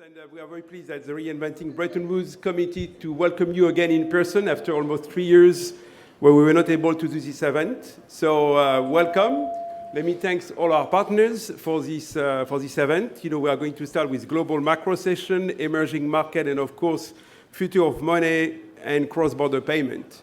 And we are very pleased at the Reinventing Bretton Woods Committee to welcome you again in person after almost 3 years where we were not able to do this event. So welcome. Let me thank all our partners for this event. We are going to start with global macro session, emerging market, and of course, future of money and cross-border payment.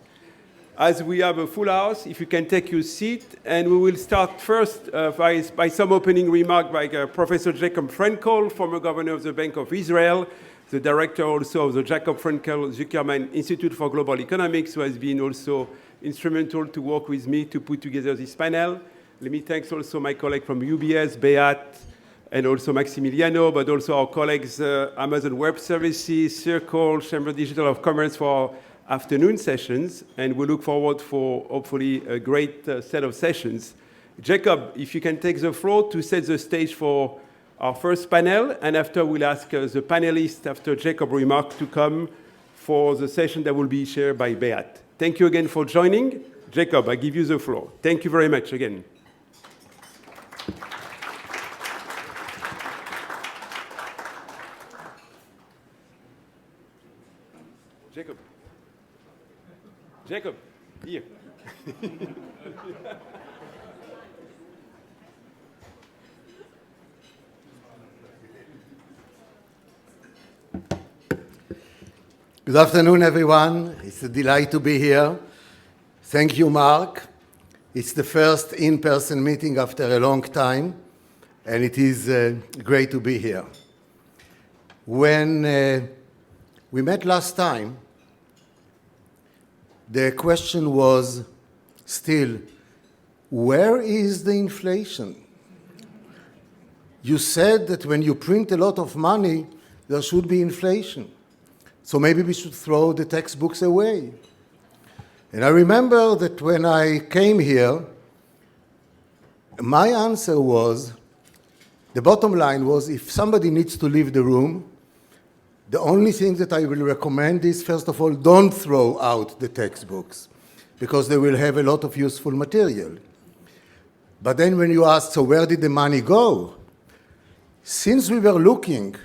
As we have a full house, if you can take your seat, and we will start first by some opening remark by Professor Jacob Frenkel, former governor of the Bank of Israel, the director also of the Jacob Frenkel-Zuckerman Institute for Global Economics, who has been also instrumental to work with me to put together this panel. Let me thank also my colleague from UBS, Beat, and also Maximiliano, but also our colleagues, Amazon Web Services, Circle, Chamber Digital of Commerce for afternoon sessions, and we look forward for hopefully a great set of sessions. Jacob, if you can take the floor to set the stage for our first panel, and after we'll ask the panelists after Jacob's remarks to come for the session that will be shared by Beat. Thank you again for joining. Jacob, I give you the floor. Thank you very much again. Jacob, here. Good afternoon, everyone. It's a delight to be here. Thank you, Marc. It's the first in-person meeting after a long time, and it is great to be here. When we met last time, the question was still, where is the inflation? You said that when you print a lot of money, there should be inflation. So maybe we should throw the textbooks away. And I remember that when I came here, my answer was, the bottom line was, if somebody needs to leave the room, the only thing that I will recommend is, first of all, don't throw out the textbooks, because they will have a lot of useful material. But then when you ask, so where did the money go? Since we were looking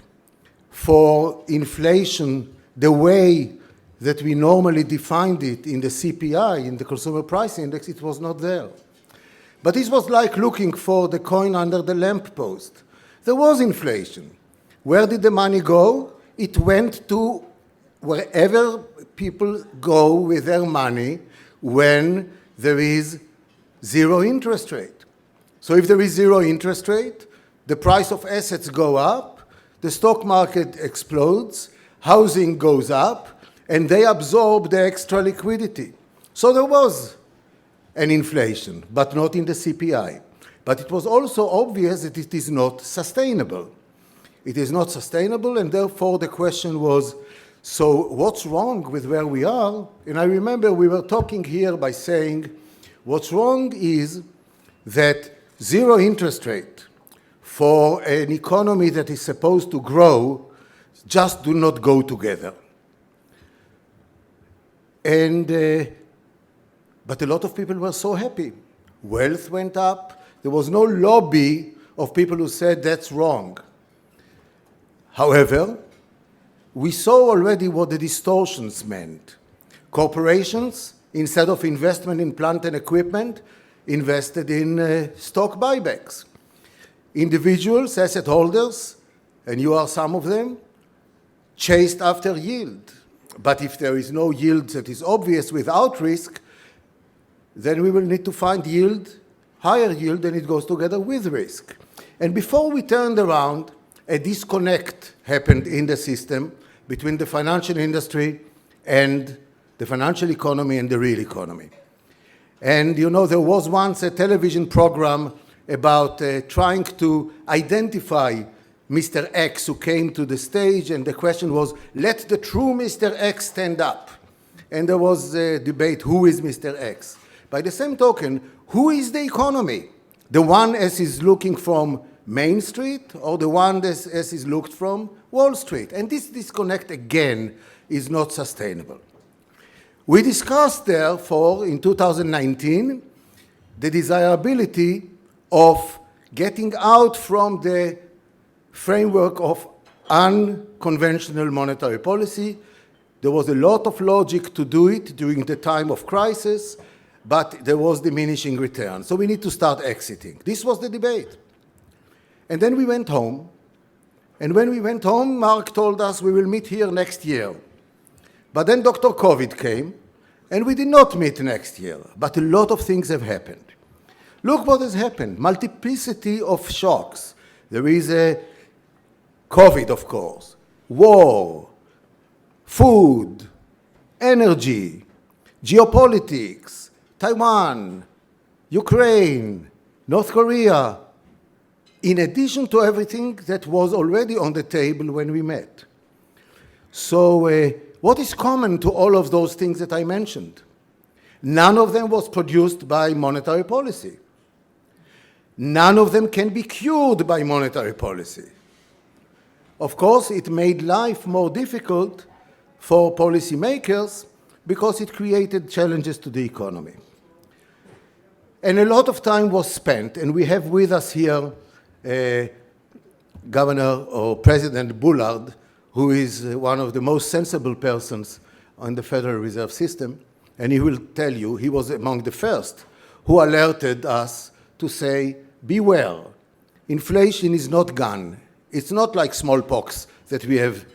for inflation the way that we normally defined it in the CPI, in the Consumer Price Index, it was not there. But it was like looking for the coin under the lamppost. There was inflation. Where did the money go? It went to wherever people go with their money when there is zero interest rate. So if there is zero interest rate, the price of assets go up, the stock market explodes, housing goes up, and they absorb the extra liquidity. So there was an inflation, but not in the CPI. But it was also obvious that it is not sustainable. It is not sustainable, and therefore the question was, so what's wrong with where we are? And I remember we were talking here by saying, what's wrong is that zero interest rate for an economy that is supposed to grow just do not go together. And but a lot of people were so happy. Wealth went up. There was no lobby of people who said that's wrong. However, we saw already what the distortions meant. Corporations, instead of investment in plant and equipment, invested in stock buybacks. Individuals, asset holders, and you are some of them, chased after yield. But if there is no yield that is obvious without risk, then we will need to find yield, higher yield, and it goes together with risk. And before we turned around, a disconnect happened in the system between the financial industry and the financial economy and the real economy. And you know, there was once a television program about trying to identify Mr. X who came to the stage, and the question was, let the true Mr. X stand up. And there was a debate, who is Mr. X? By the same token, who is the economy? The one as is looking from Main Street, or the one as is looked from Wall Street? And this disconnect, again, is not sustainable. We discussed, therefore, in 2019, the desirability of getting out from the framework of unconventional monetary policy. There was a lot of logic to do it during the time of crisis, but there was diminishing return. So we need to start exiting. This was the debate. And then we went home. And when we went home, Marc told us we will meet here next year. But then Dr. COVID came, and we did not meet next year. But a lot of things have happened. Look what has happened. Multiplicity of shocks. There is a COVID, of course, war, food, energy, geopolitics, Taiwan, Ukraine, North Korea, in addition to everything that was already on the table when we met. So what is common to all of those things that I mentioned? None of them was produced by monetary policy. None of them can be cured by monetary policy. Of course, it made life more difficult for policymakers because it created challenges to the economy. And a lot of time was spent, and we have with us here Governor or President Bullard, who is one of the most sensible persons on the Federal Reserve System, and he will tell you he was among the first who alerted us to say, beware, inflation is not gone. It's not like smallpox that we have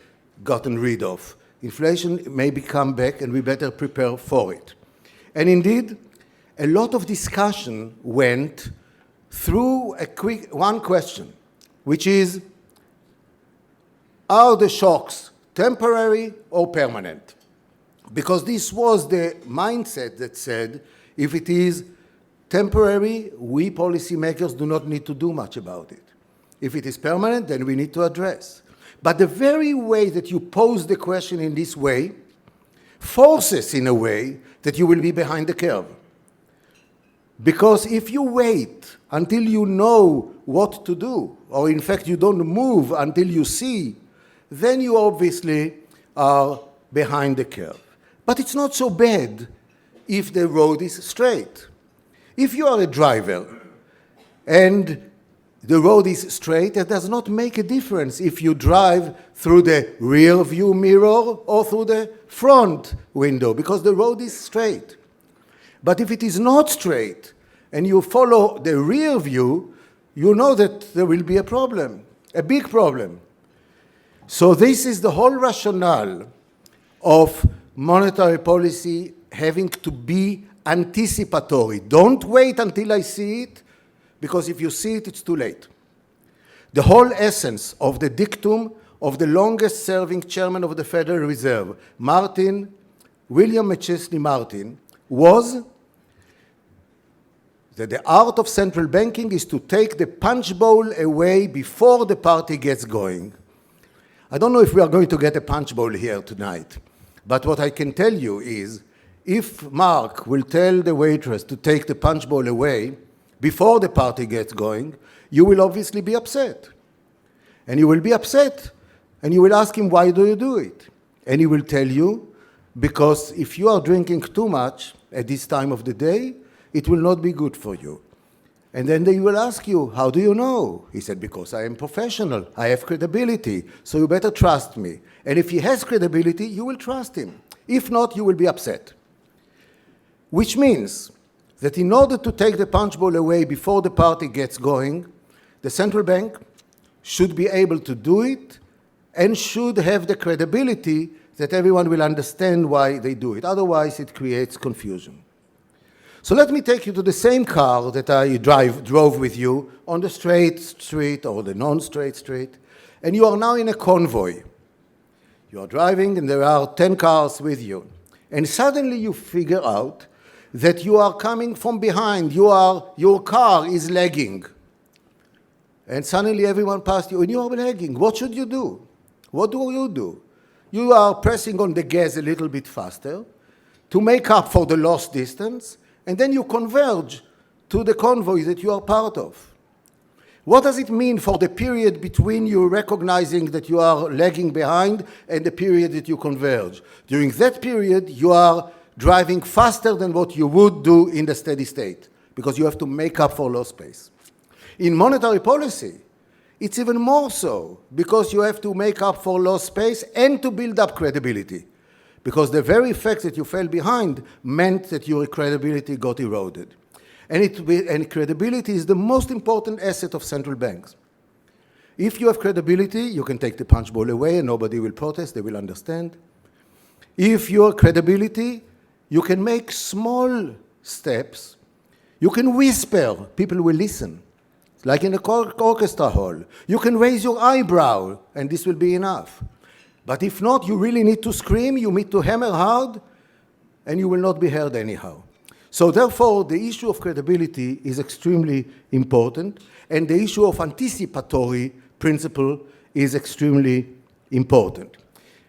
gotten rid of. Inflation may come back, and we better prepare for it. And indeed, a lot of discussion went through one question, which is, are the shocks temporary or permanent? Because this was the mindset that said, if it is temporary, we policymakers do not need to do much about it. If it is permanent, then we need to address. But the very way that you pose the question in this way forces, in a way, that you will be behind the curve. Because if you wait until you know what to do, or in fact you don't move until you see, then you obviously are behind the curve. But it's not so bad if the road is straight. If you are a driver and the road is straight, it does not make a difference if you drive through the rear view mirror or through the front window, because the road is straight. But if it is not straight and you follow the rear view, you know that there will be a problem, a big problem. So this is the whole rationale of monetary policy having to be anticipatory. Don't wait until I see it, because if you see it, it's too late. The whole essence of the dictum of the longest-serving chairman of the Federal Reserve, William McChesney Martin, was that the art of central banking is to take the punch bowl away before the party gets going. I don't know if we are going to get a punch bowl here tonight, but what I can tell you is, if Marc will tell the waitress to take the punch bowl away before the party gets going, you will obviously be upset. And you will be upset, and you will ask him, why do you do it? And he will tell you, because if you are drinking too much at this time of the day, it will not be good for you. And then they will ask you, how do you know? He said, because I am professional, I have credibility, so you better trust me. And if he has credibility, you will trust him. If not, you will be upset. Which means that in order to take the punch bowl away before the party gets going, the central bank should be able to do it and should have the credibility that everyone will understand why they do it. Otherwise, it creates confusion. So let me take you to the same car that I drove with you on the straight street or the non-straight street, and you are now in a convoy. You are driving and there are 10 cars with you. And suddenly you figure out that you are coming from behind. Your car is lagging. And suddenly everyone passed you and you are lagging. What should you do? What do you do? You are pressing on the gas a little bit faster to make up for the lost distance, and then you converge to the convoy that you are part of. What does it mean for the period between you recognizing that you are lagging behind and the period that you converge? During that period, you are driving faster than what you would do in the steady state, because you have to make up for lost space. In monetary policy, It's even more so because you have to make up for lost space and to build up credibility. Because the very fact that you fell behind meant that your credibility got eroded. And credibility is the most important asset of central banks. If you have credibility, you can take the punch bowl away and nobody will protest, they will understand. If you have credibility, you can make small steps. You can whisper, people will listen. Like in a orchestra hall. You can raise your eyebrow, and this will be enough. But if not, you really need to scream, you need to hammer hard, and you will not be heard anyhow. So therefore, the issue of credibility is extremely important, and the issue of anticipatory principle is extremely important.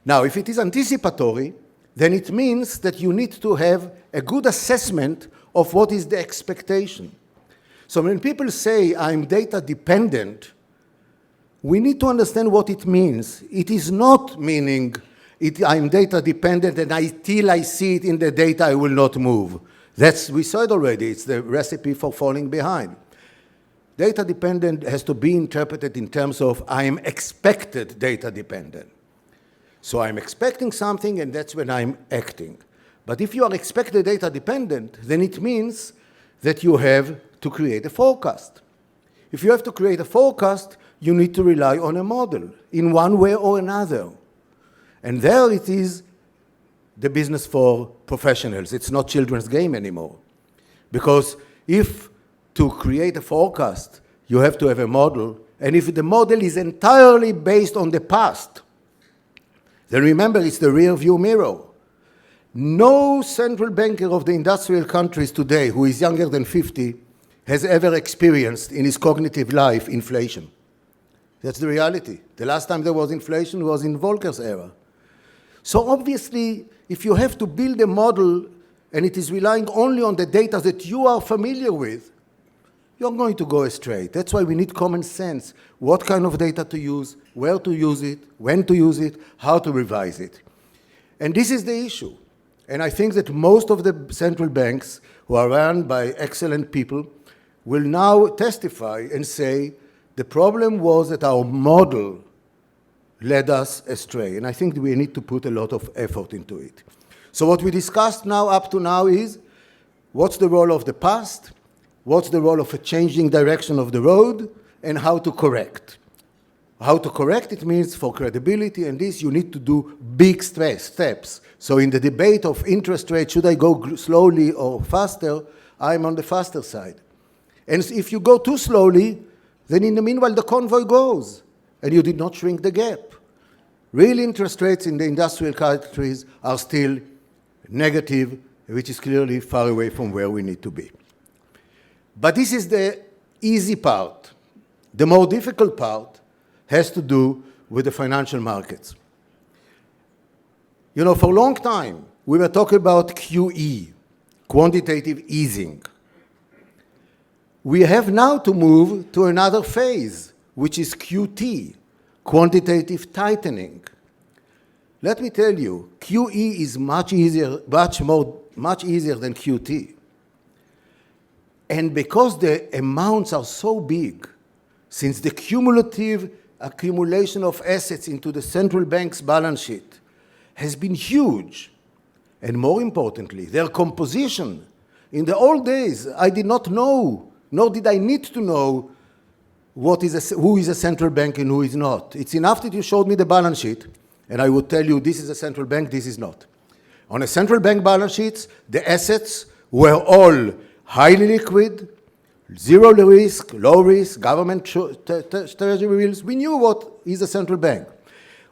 Now, if it is anticipatory, then it means that you need to have a good assessment of what is the expectation. So when people say, I'm data dependent, we need to understand what it means. It is not meaning I'm data dependent and till I see it in the data, I will not move. We saw it already. It's the recipe for falling behind. Data dependent has to be interpreted in terms of I'm expected data dependent. So I'm expecting something and that's when I'm acting. But if you are expected data dependent, then it means that you have to create a forecast. If you have to create a forecast, you need to rely on a model in one way or another. And there it is the business for professionals. It's not children's game anymore. Because if to create a forecast, you have to have a model, and if the model is entirely based on the past, then remember it's the rear view mirror. No central banker of the industrial countries today who is younger than 50 has ever experienced in his cognitive life inflation. That's the reality. The last time there was inflation was in Volcker's era. So obviously, if you have to build a model and it is relying only on the data that you are familiar with, you're going to go astray. That's why we need common sense. What kind of data to use, where to use it, when to use it, how to revise it. And this is the issue. And I think that most of the central banks who are run by excellent people will now testify and say, the problem was that our model led us astray. And I think we need to put a lot of effort into it. So what we discussed now, up to now, is what's the role of the past, what's the role of a changing direction of the road, and how to correct. How to correct it means for credibility, and this you need to do big steps. So in the debate of interest rate, should I go slowly or faster, I'm on the faster side. And if you go too slowly, then in the meanwhile the convoy goes, and you did not shrink the gap. Real interest rates in the industrial countries are still negative, which is clearly far away from where we need to be. But this is the easy part. The more difficult part has to do with the financial markets. You know, for a long time, we were talking about QE, quantitative easing. We have now to move to another phase, which is QT, quantitative tightening. Let me tell you, QE is much easier than QT. And because the amounts are so big, since the cumulative accumulation of assets into the central bank's balance sheet has been huge, and more importantly, their composition. In the old days, I did not know, nor did I need to know who is a central bank and who is not. It's enough that you showed me the balance sheet, and I would tell you this is a central bank, this is not. On a central bank balance sheets, the assets were all highly liquid, zero risk, low risk, government treasury bills. We knew what is a central bank.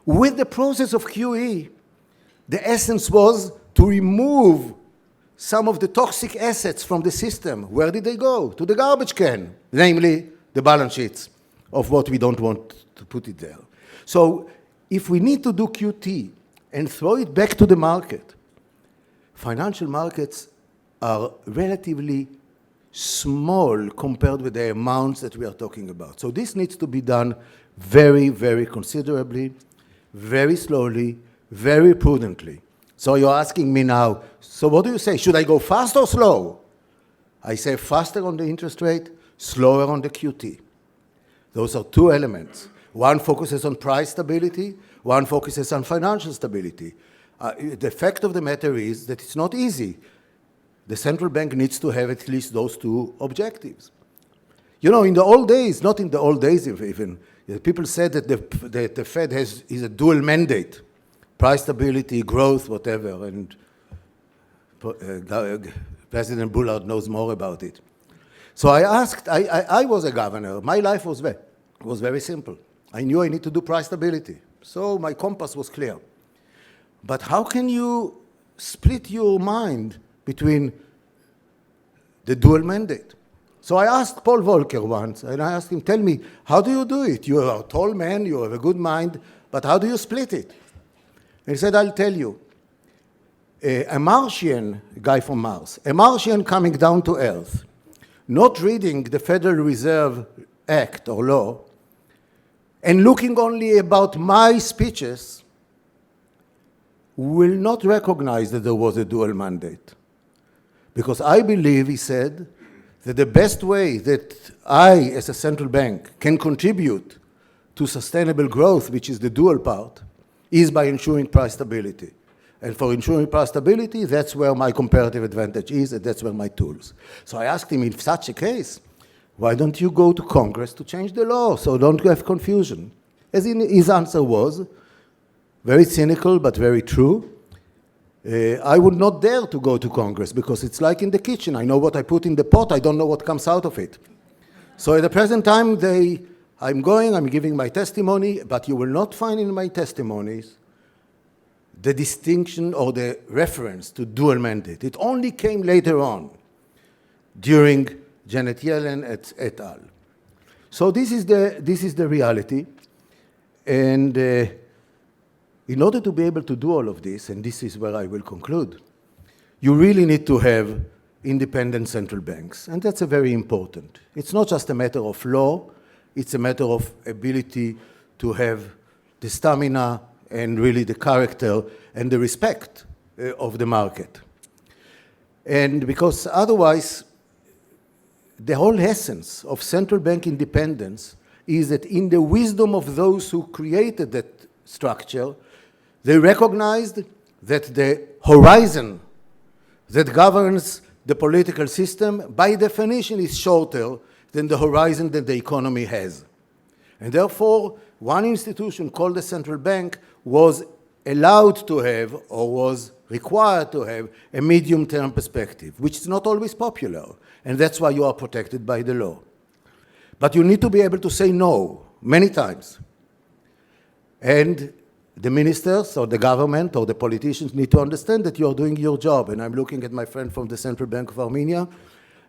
With the process of QE, the essence was to remove some of the toxic assets from the system. Where did they go? To the garbage can, namely the balance sheets of what we don't want to put it there. So if we need to do QT and throw it back to the market, financial markets are relatively small compared with the amounts that we are talking about. So this needs to be done very, very considerably, very slowly, very prudently. So you're asking me now, so what do you say? Should I go fast or slow? I say faster on the interest rate, slower on the QT. Those are two elements. One focuses on price stability, one focuses on financial stability. The fact of the matter is that it's not easy. The central bank needs to have at least those two objectives. You know, in the old days, not in the old days even, people said that the Fed is a dual mandate, price stability, growth, whatever, and President Bullard knows more about it. So I asked, I was a governor. My life was very simple. I knew I need to do price stability. So my compass was clear. But how can you split your mind between the dual mandate? So I asked Paul Volcker once, and I asked him, tell me, how do you do it? You are a tall man, you have a good mind, but how do you split it? And he said, I'll tell you. A Martian, a guy from Mars, a Martian coming down to Earth, not reading the Federal Reserve Act or law, and looking only about my speeches, will not recognize that there was a dual mandate. Because I believe, he said, that the best way that I, as a central bank, can contribute to sustainable growth, which is the dual part, is by ensuring price stability. And for ensuring price stability, that's where my comparative advantage is, and that's where my tools. So I asked him, in such a case, why don't you go to Congress to change the law so don't have confusion? His answer was, very cynical but very true, I would not dare to go to Congress because it's like in the kitchen. I know what I put in the pot, I don't know what comes out of it. So at the present time, I'm giving my testimony, but you will not find in my testimonies the distinction or the reference to dual mandate. It only came later on, during Janet Yellen et al. So this is the reality. And in order to be able to do all of this, and this is where I will conclude, you really need to have independent central banks. And that's very important. It's not just a matter of law, it's a matter of ability to have the stamina and really the character and the respect of the market. And because otherwise, the whole essence of central bank independence is that in the wisdom of those who created that structure, they recognized that the horizon that governs the political system, by definition, is shorter than the horizon that the economy has. And therefore, one institution called the central bank was allowed to have, or was required to have, a medium-term perspective, which is not always popular, and that's why you are protected by the law. But you need to be able to say no many times. And the ministers or the government or the politicians need to understand that you are doing your job. And I'm looking at my friend from the Central Bank of Armenia,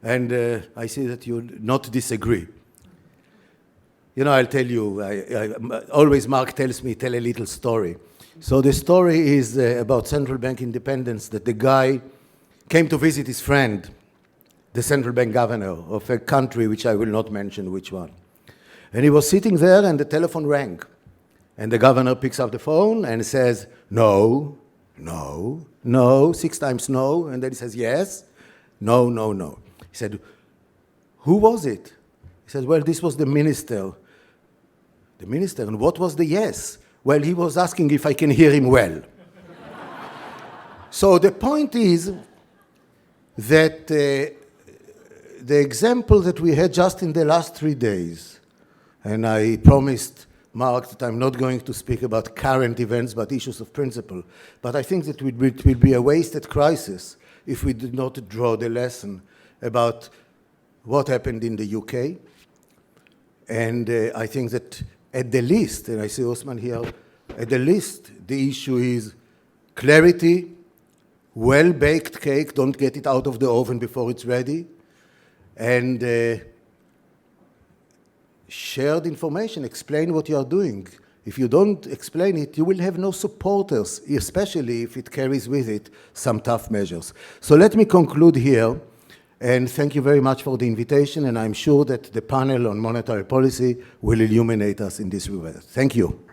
and I see that you not disagree. You know, I'll tell you, always Marc tells me, tell a little story. So the story is about central bank independence, that the guy came to visit his friend, the central bank governor of a country which I will not mention which one. And he was sitting there and the telephone rang. And the governor picks up the phone and says, no, no, no, 6 times no. And then he says, yes, no, no, no. He said, who was it? He said, well, this was the minister. The minister, and what was the yes? Well, he was asking if I can hear him well. So the point is that the example that we had just in the last 3 days, and I promised Marc that I'm not going to speak about current events, but issues of principle, but I think that it will be a wasted crisis if we did not draw the lesson about what happened in the UK. And I think that at the least, and I see Osman here, at the least, the issue is clarity, well-baked cake, don't get it out of the oven before it's ready, and shared information, explain what you are doing. If you don't explain it, you will have no supporters, especially if it carries with it some tough measures. So let me conclude here, and thank you very much for the invitation, and I'm sure that the panel on monetary policy will illuminate us in this regard. Thank you.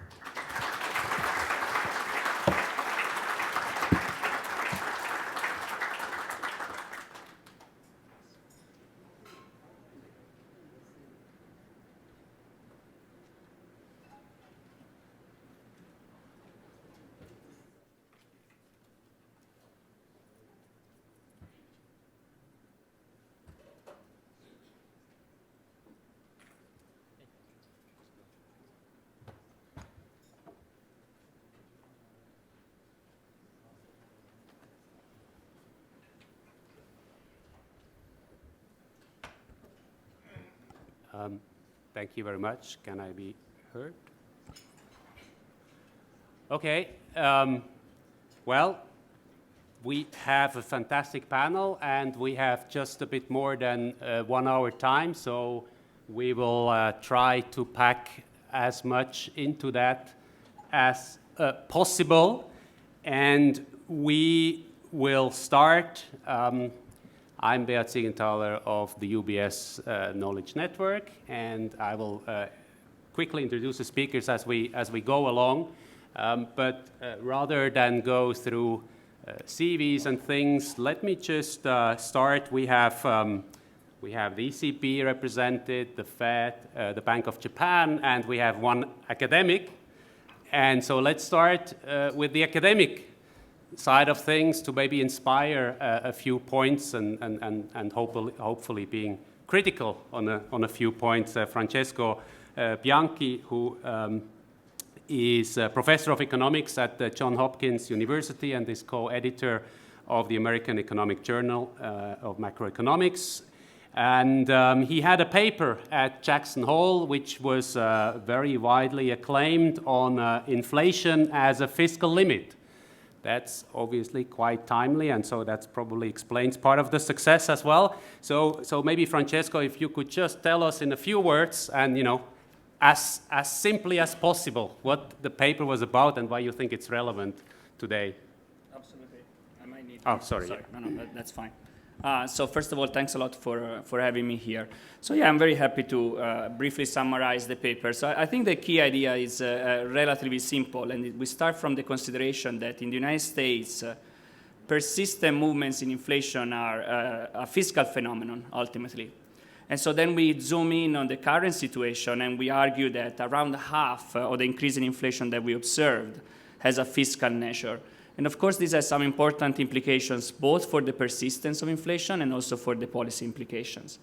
Thank you very much. Can I be heard? Okay. Well, we have a fantastic panel, and we have just a bit more than 1 hour time, so we will try to pack as much into that as possible. And we will start. I'm Beat Siegenthaler of the UBS Knowledge Network, and I will quickly introduce the speakers as we go along. But rather than go through CVs and things, let me just start. We have the ECB represented, the Fed, the Bank of Japan, and we have one academic. And so let's start with the academic side of things to maybe inspire a few points and hopefully being critical on a few points. Francesco Bianchi, who is a professor of economics at the Johns Hopkins University and is co-editor of the American Economic Journal of Macroeconomics. And he had a paper at Jackson Hole, which was very widely acclaimed on inflation as a fiscal limit. That's obviously quite timely, and so that probably explains part of the success as well. So maybe, Francesco, if you could just tell us in a few words, and as simply as possible, what the paper was about and why you think it's relevant today. Absolutely. I might need. Oh, sorry. No, that's fine. So first of all, thanks a lot for having me here. So yeah, I'm very happy to briefly summarize the paper. So I think the key idea is relatively simple, and we start from the consideration that in the United States, persistent movements in inflation are a fiscal phenomenon, ultimately. And so then we zoom in on the current situation, and we argue that around half of the increase in inflation that we observed has a fiscal nature. And of course, this has some important implications, both for the persistence of inflation and also for the policy implications.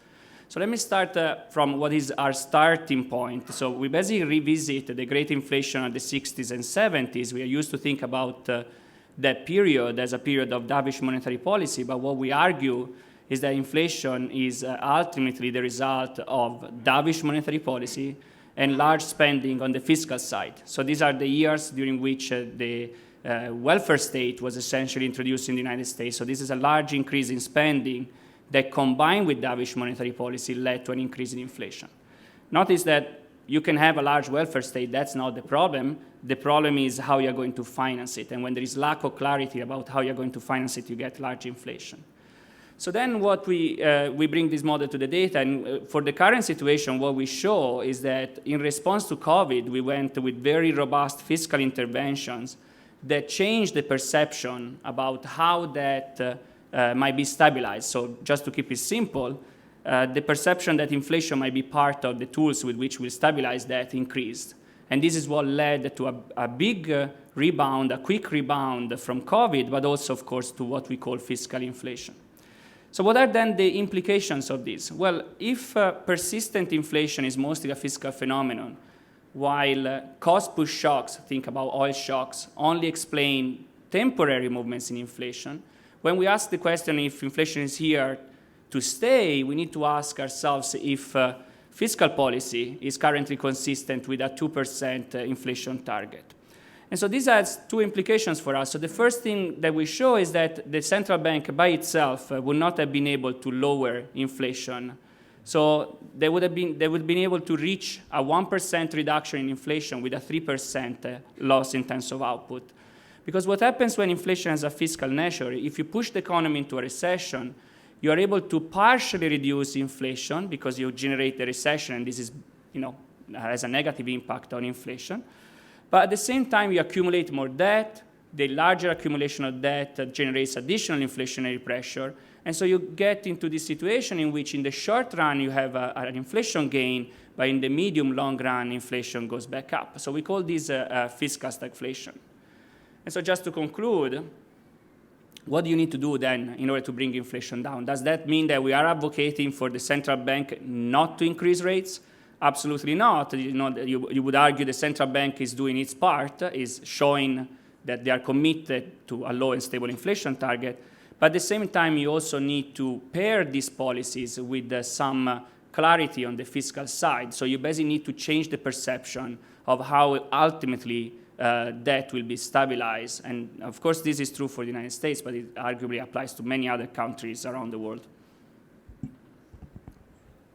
So let me start from what is our starting point. So we basically revisit the great inflation of the 60s and 70s. We are used to think about that period as a period of dovish monetary policy, but what we argue is that inflation is ultimately the result of dovish monetary policy and large spending on the fiscal side. So these are the years during which the welfare state was essentially introduced in the United States. So this is a large increase in spending that, combined with dovish monetary policy, led to an increase in inflation. Notice that you can have a large welfare state. That's not the problem. The problem is how you're going to finance it. And when there is lack of clarity about how you're going to finance it, you get large inflation. So then what we bring this model to the data, and for the current situation, what we show is that in response to COVID, we went with very robust fiscal interventions that changed the perception about how that might be stabilized. So just to keep it simple, the perception that inflation might be part of the tools with which we'll stabilize that increased. And this is what led to a big rebound, a quick rebound from COVID, but also, of course, to what we call fiscal inflation. So what are then the implications of this? Well, if persistent inflation is mostly a fiscal phenomenon, while cost-push shocks, think about oil shocks, only explain temporary movements in inflation, when we ask the question if inflation is here to stay, we need to ask ourselves if fiscal policy is currently consistent with a 2% inflation target. And so this has two implications for us. So the first thing that we show is that the central bank by itself would not have been able to lower inflation. So they would have been able to reach a 1% reduction in inflation with a 3% loss in terms of output. Because what happens when inflation has a fiscal nature, if you push the economy into a recession, you are able to partially reduce inflation because you generate a recession, and this is, has a negative impact on inflation. But at the same time, you accumulate more debt. The larger accumulation of debt generates additional inflationary pressure. And so you get into this situation in which in the short run you have an inflation gain, but in the medium, long run, inflation goes back up. So we call this fiscal stagflation. And so just to conclude, what do you need to do then in order to bring inflation down? Does that mean that we are advocating for the central bank not to increase rates? Absolutely not. You would argue the central bank is doing its part, is showing that they are committed to a low and stable inflation target. But at the same time, you also need to pair these policies with some clarity on the fiscal side. So you basically need to change the perception of how ultimately debt will be stabilized. And of course, this is true for the United States, but it arguably applies to many other countries around the world.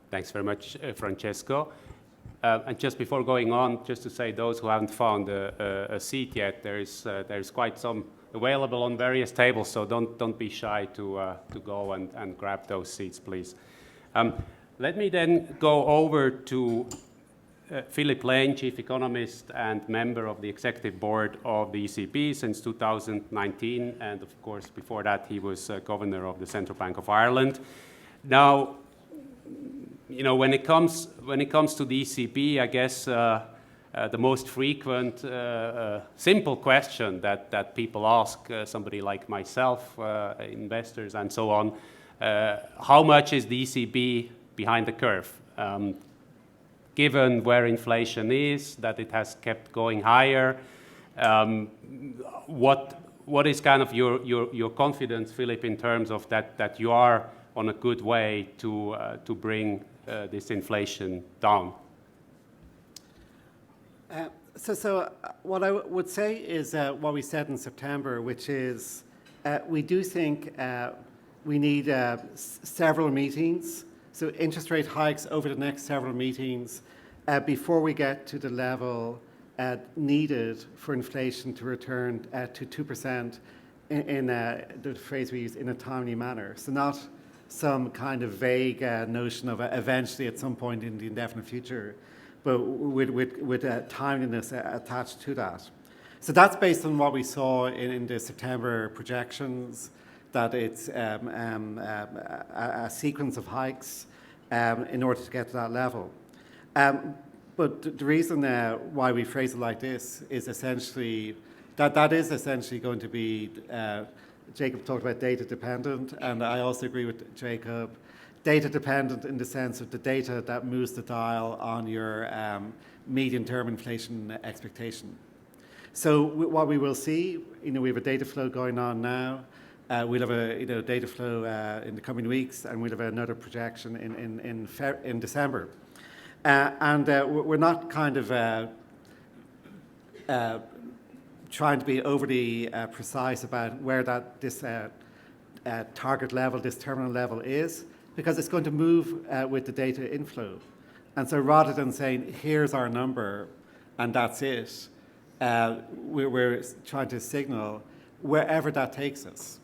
Thanks very much, Francesco. And just before going on, just to say, those who haven't found a seat yet, there's quite some available on various tables, so don't be shy to go and grab those seats, please. Let me then go over to Philip Lane, Chief Economist and member of the Executive Board of the ECB since 2019, and of course before that he was Governor of the Central Bank of Ireland. Now, you know, when it comes to the ECB, I guess the most frequent simple question that people ask somebody like myself, investors and so on, how much is the ECB behind the curve? Given where inflation is, that it has kept going higher, what is kind of your confidence, Philip, in terms of that you are on a good way to bring this inflation down? So what I would say is what we said in September, which is we do think we need several meetings, so interest rate hikes over the next several meetings before we get to the level needed for inflation to return to 2% in the phrase we use, in a timely manner. So not some kind of vague notion of eventually at some point in the indefinite future, but with timeliness attached to that. So that's based on what we saw in the September projections, that it's a sequence of hikes in order to get to that level. But the reason why we phrase it like this is essentially that is essentially going to be, Jacob talked about data dependent, and I also agree with Jacob, data dependent in the sense of the data that moves the dial on your medium-term inflation expectation. So what we will see, you know, we have a data flow going on now. We'll have a data flow in the coming weeks, and we'll have another projection in December. And we're not kind of trying to be overly precise about where this target level, this terminal level is, because it's going to move with the data inflow. And so rather than saying, here's our number and that's it, we're trying to signal wherever that takes us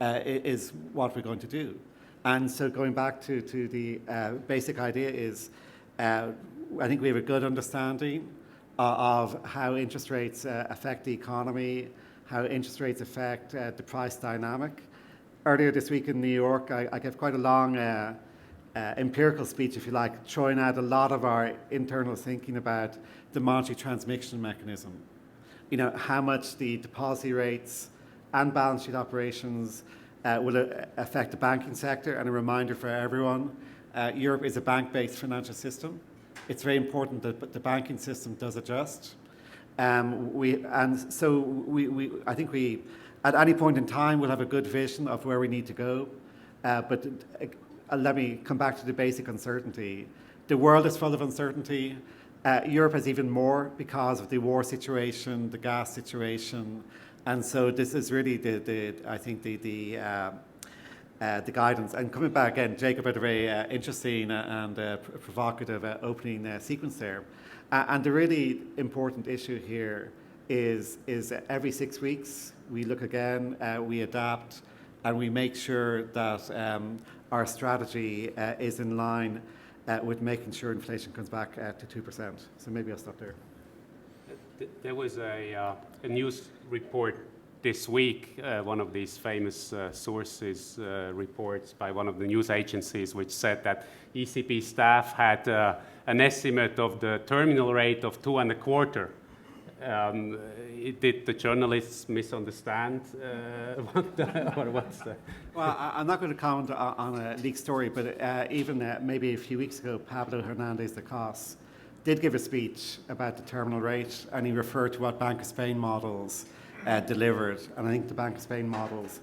is what we're going to do. And so going back to the basic idea is, I think we have a good understanding of how interest rates affect the economy, how interest rates affect the price dynamic. Earlier this week in New York, I gave quite a long empirical speech, if you like, throwing out a lot of our internal thinking about the monetary transmission mechanism. You know, how much the deposit rates and balance sheet operations will affect the banking sector. And a reminder for everyone, Europe is a bank-based financial system. It's very important that the banking system does adjust. I think we, at any point in time, will have a good vision of where we need to go. But let me come back to the basic uncertainty. The world is full of uncertainty. Europe has even more because of the war situation, the gas situation, and so this is really the guidance. And coming back again, Jacob had a very interesting and provocative opening sequence there. And the really important issue here is every 6 weeks we look again, we adapt, and we make sure that our strategy is in line with making sure inflation comes back to 2%. So maybe I'll stop there. There was a news report this week, one of these famous sources reports by one of the news agencies, which said that ECB staff had an estimate of the terminal rate of 2.25. Did the journalists misunderstand or what's the... Well, I'm not going to comment on a leaked story, but even maybe a few weeks ago, Pablo Hernandez de Cos did give a speech about the terminal rate, and he referred to what Bank of Spain models delivered, and I think the Bank of Spain models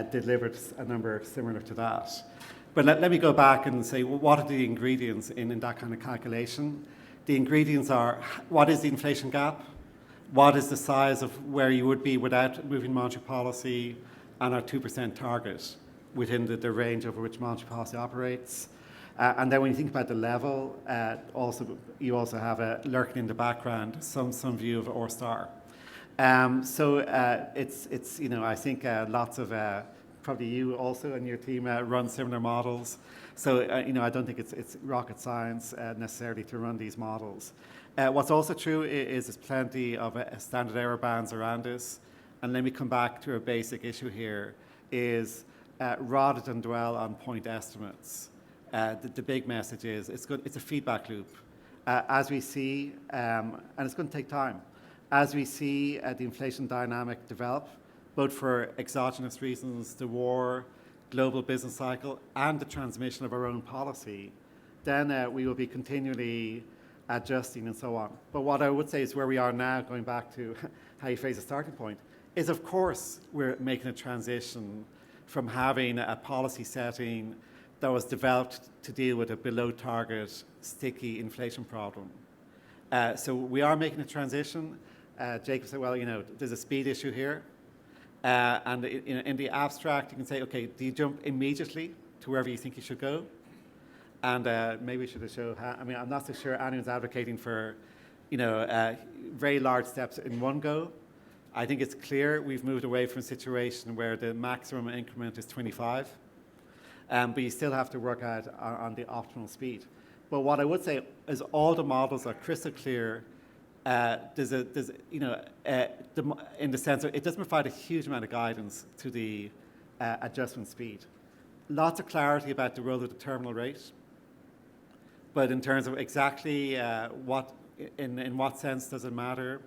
delivered a number similar to that. But let me go back and say, well, what are the ingredients in that kind of calculation? The ingredients are, what is the inflation gap? What is the size of where you would be without moving monetary policy and our 2% target within the range over which monetary policy operates? And then when you think about the level, you also have lurking in the background some view of R star. It's I think lots of probably you also and your team run similar models. So I don't think it's rocket science necessarily to run these models. What's also true is there's plenty of standard error bands around this. And let me come back to a basic issue here: is rather than dwell on point estimates. The big message is it's a feedback loop. As we see, and it's going to take time, as we see the inflation dynamic develop, both for exogenous reasons, the war, global business cycle, and the transmission of our own policy, then we will be continually adjusting and so on. But what I would say is where we are now, going back to how you phrase the starting point, is of course we're making a transition from having a policy setting that was developed to deal with a below target sticky inflation problem. So we are making a transition. Jacob said, well, there's a speed issue here. And in the abstract, you can say, okay, do you jump immediately to wherever you think you should go? And maybe we should show how. I mean, I'm not so sure anyone's advocating for, very large steps in one go. I think it's clear we've moved away from a situation where the maximum increment is 25. But you still have to work out on the optimal speed. But what I would say is all the models are crystal clear. In the sense of it doesn't provide a huge amount of guidance to the adjustment speed. Lots of clarity about the role of the terminal rate. But in terms of exactly in what sense does it matter,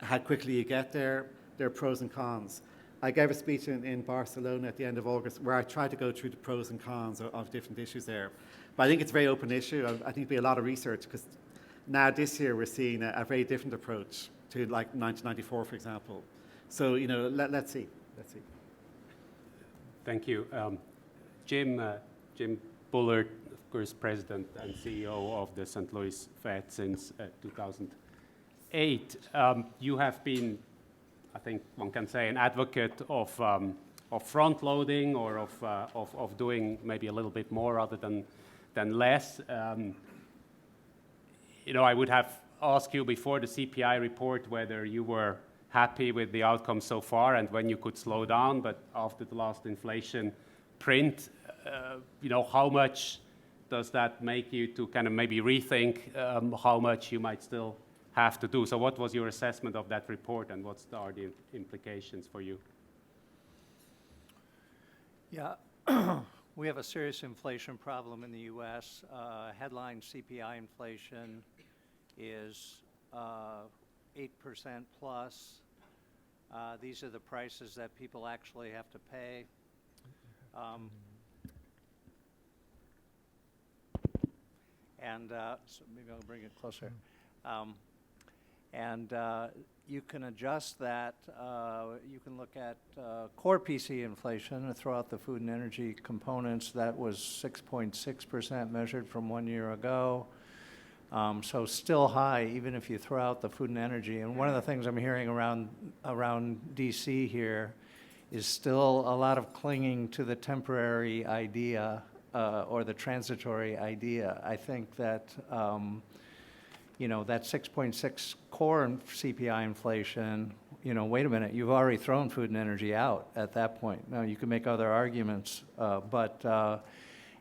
how quickly you get there are pros and cons. I gave a speech in Barcelona at the end of August where I tried to go through the pros and cons of different issues there. But I think it's a very open issue. I think there'll be a lot of research because now this year we're seeing a very different approach to like 1994, for example. So, let's see. Thank you. Jim Bullard, of course, President and CEO of the St. Louis Fed since 2008. You have been, I think one can say, an advocate of front loading or of doing maybe a little bit more rather than less. I would have asked you before the CPI report whether you were happy with the outcome so far and when you could slow down. But after the last inflation print, how much does that make you to kind of maybe rethink how much you might still have to do? So what was your assessment of that report and what are the implications for you? Yeah, we have a serious inflation problem in the U.S. Headline CPI inflation is 8% plus. These are the prices that people actually have to pay. So maybe I'll bring it closer. You can adjust that. You can look at core PC inflation and throw out the food and energy components. That was 6.6% measured from 1 year ago. So still high, even if you throw out the food and energy. And one of the things I'm hearing around DC here is still a lot of clinging to the temporary idea or the transitory idea. I think that that 6.6 core CPI inflation, wait a minute, you've already thrown food and energy out at that point. Now, you can make other arguments, and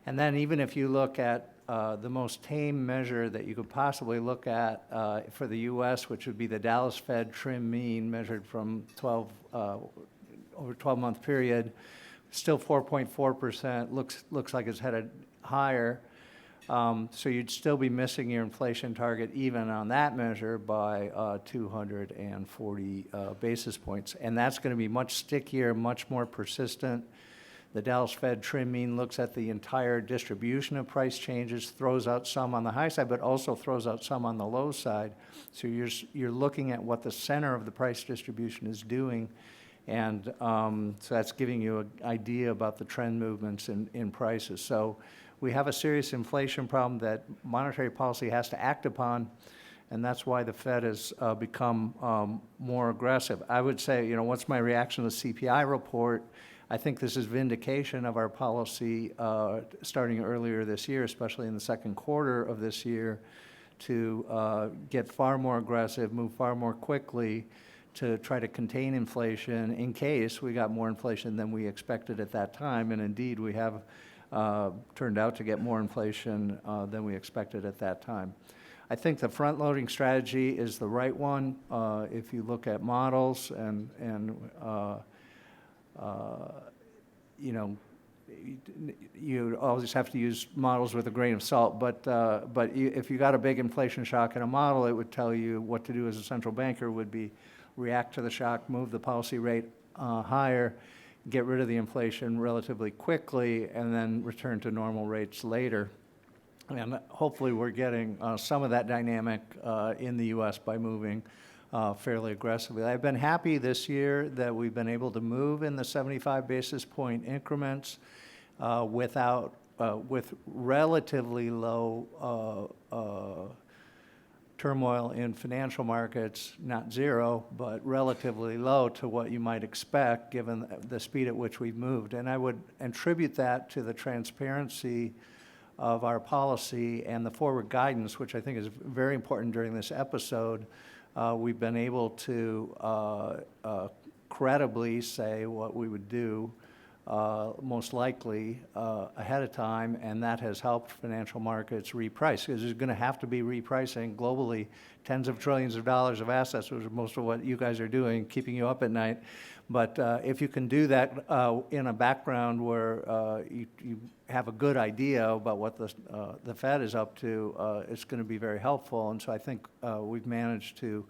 then even if you look at the most tame measure that you could possibly look at for the U.S., which would be the Dallas Fed trim mean measured from over a 12-month period, still 4.4%, looks like it's headed higher. So you'd still be missing your inflation target even on that measure by 240 basis points. And that's going to be much stickier, much more persistent. The Dallas Fed trim mean looks at the entire distribution of price changes, throws out some on the high side, but also throws out some on the low side. So you're looking at what the center of the price distribution is doing And so that's giving you an idea about the trend movements in prices. So we have a serious inflation problem that monetary policy has to act upon, and that's why the Fed has become more aggressive. I would say, what's my reaction to the CPI report? I think this is vindication of our policy starting earlier this year, especially in the second quarter of this year, to get far more aggressive, move far more quickly to try to contain inflation in case we got more inflation than we expected at that time. And indeed, we have turned out to get more inflation than we expected at that time. I think the front-loading strategy is the right one. If you look at models and you always have to use models with a grain of salt, but if you got a big inflation shock in a model, it would tell you what to do as a central banker would be react to the shock, move the policy rate higher, get rid of the inflation relatively quickly, and then return to normal rates later. And hopefully we're getting some of that dynamic in the U.S. by moving fairly aggressively. I've been happy this year that we've been able to move in the 75 basis point increments with relatively low turmoil in financial markets, not zero, but relatively low to what you might expect given the speed at which we've moved. And I would attribute that to the transparency of our policy and the forward guidance, which I think is very important during this episode. We've been able to credibly say what we would do most likely ahead of time, and that has helped financial markets reprice, because there's going to have to be repricing globally, tens of trillions of dollars of assets, which is most of what you guys are doing, keeping you up at night. But if you can do that in a background where you have a good idea about what the Fed is up to, it's going to be very helpful. And so I think we've managed to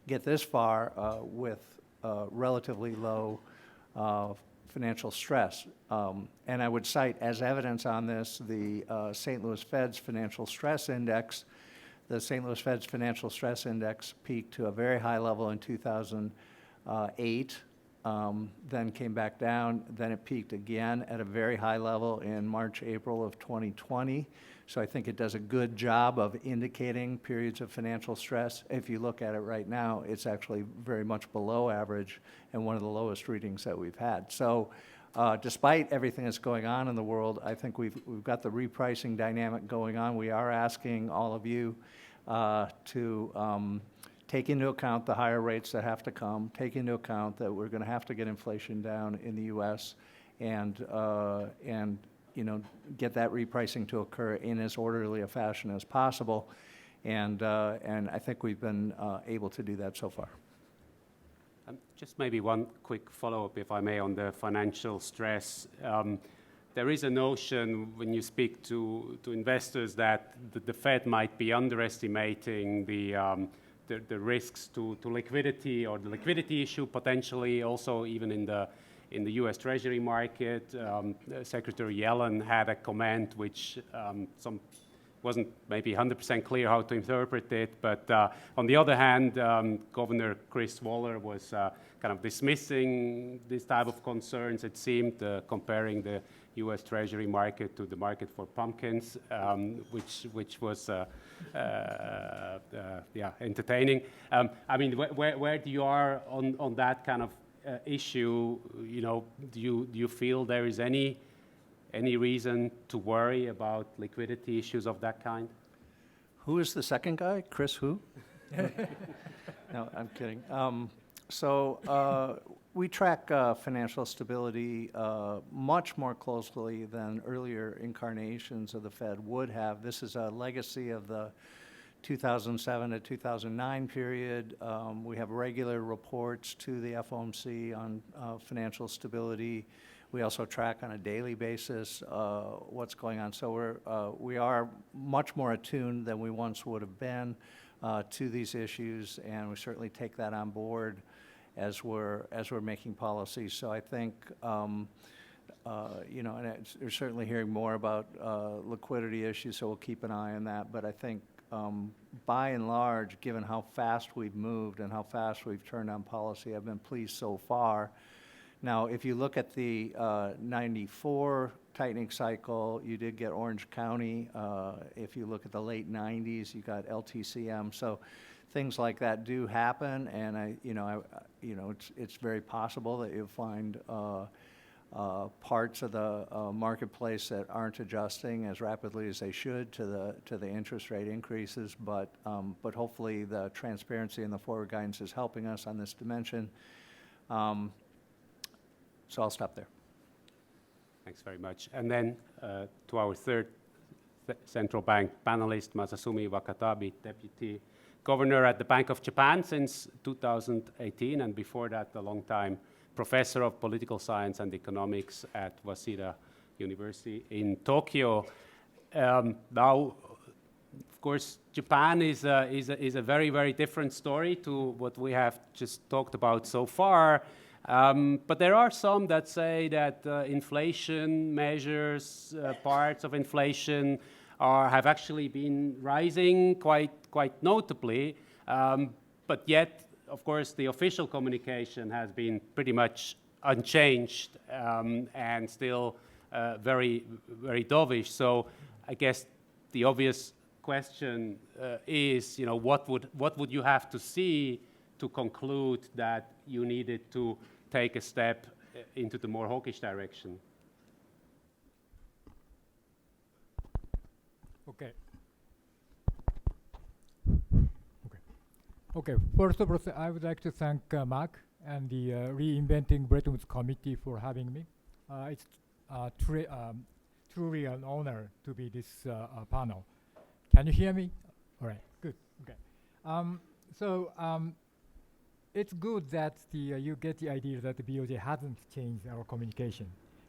get this far with relatively low financial stress. And I would cite as evidence on this the St. Louis Fed's Financial Stress Index. The St. Louis Fed's Financial Stress Index peaked to a very high level in 2008, then came back down, then it peaked again at a very high level in March, April of 2020. So I think it does a good job of indicating periods of financial stress. If you look at it right now, it's actually very much below average and one of the lowest readings that we've had. So despite everything that's going on in the world, I think we've got the repricing dynamic going on. We are asking all of you to take into account the higher rates that have to come, take into account that we're going to have to get inflation down in the U.S. and get that repricing to occur in as orderly a fashion as possible. And I think we've been able to do that so far. Just maybe one quick follow-up, if I may, on the financial stress. There is a notion when you speak to investors that the Fed might be underestimating the risks to liquidity, or the liquidity issue potentially, also even in the U.S. Treasury market. Secretary Yellen had a comment which wasn't maybe 100% clear how to interpret it, but on the other hand, Governor Chris Waller was kind of dismissing this type of concerns, it seemed, comparing the U.S. Treasury market to the market for pumpkins, which was entertaining. I mean, where do you are on that kind of issue? Do you feel there is any reason to worry about liquidity issues of that kind? Who is the second guy? Chris who? No, I'm kidding. We track financial stability much more closely than earlier incarnations of the Fed would have. This is a legacy of the 2007 to 2009 period. We have regular reports to the FOMC on financial stability. We also track on a daily basis what's going on. So we are much more attuned than we once would have been to these issues, and we certainly take that on board as we're making policies. So I think, and we're certainly hearing more about liquidity issues, so we'll keep an eye on that. But I think by and large, given how fast we've moved and how fast we've turned on policy, I've been pleased so far. Now, if you look at the 94 tightening cycle, you did get Orange County. If you look at the late 90s, you got LTCM. So things like that do happen, and it's very possible that you'll find parts of the marketplace that aren't adjusting as rapidly as they should to the interest rate increases. But hopefully the transparency in the forward guidance is helping us on this dimension. So I'll stop there. Thanks very much. And then to our third central bank panelist, Masazumi Wakatabe, Deputy Governor at the Bank of Japan since 2018, and before that, a long-time professor of political science and economics at Waseda University in Tokyo. Now, of course, Japan is a very, very different story to what we have just talked about so far. But there are some that say that inflation measures, parts of inflation, have actually been rising quite notably. But yet, of course, the official communication has been pretty much unchanged and still very, very dovish. So I guess the obvious question is, what would you have to see to conclude that you needed to take a step into the more hawkish direction? Okay. First of all, I would like to thank Marc and the Reinventing Bretton Woods Committee for having me. It's truly an honor to be this panel. Can you hear me? All right, good. Okay. It's good that you get the idea that the BOJ hasn't changed our communication,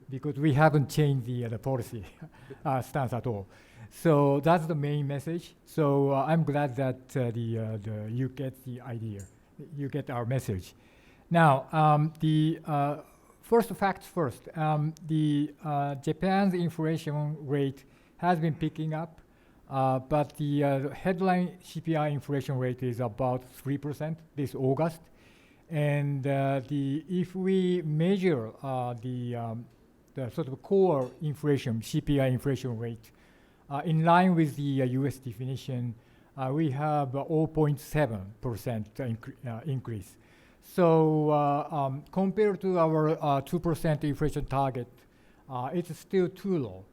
because we haven't changed the policy stance at all. So that's the main message. So I'm glad that you get the idea, you get our message. Now, first facts first. Japan's inflation rate has been picking up, but the headline CPI inflation rate is about 3% this August. And if we measure the sort of core inflation, CPI inflation rate, in line with the US definition, we have 0.7% increase. So compared to our 2% inflation target, it's still too low.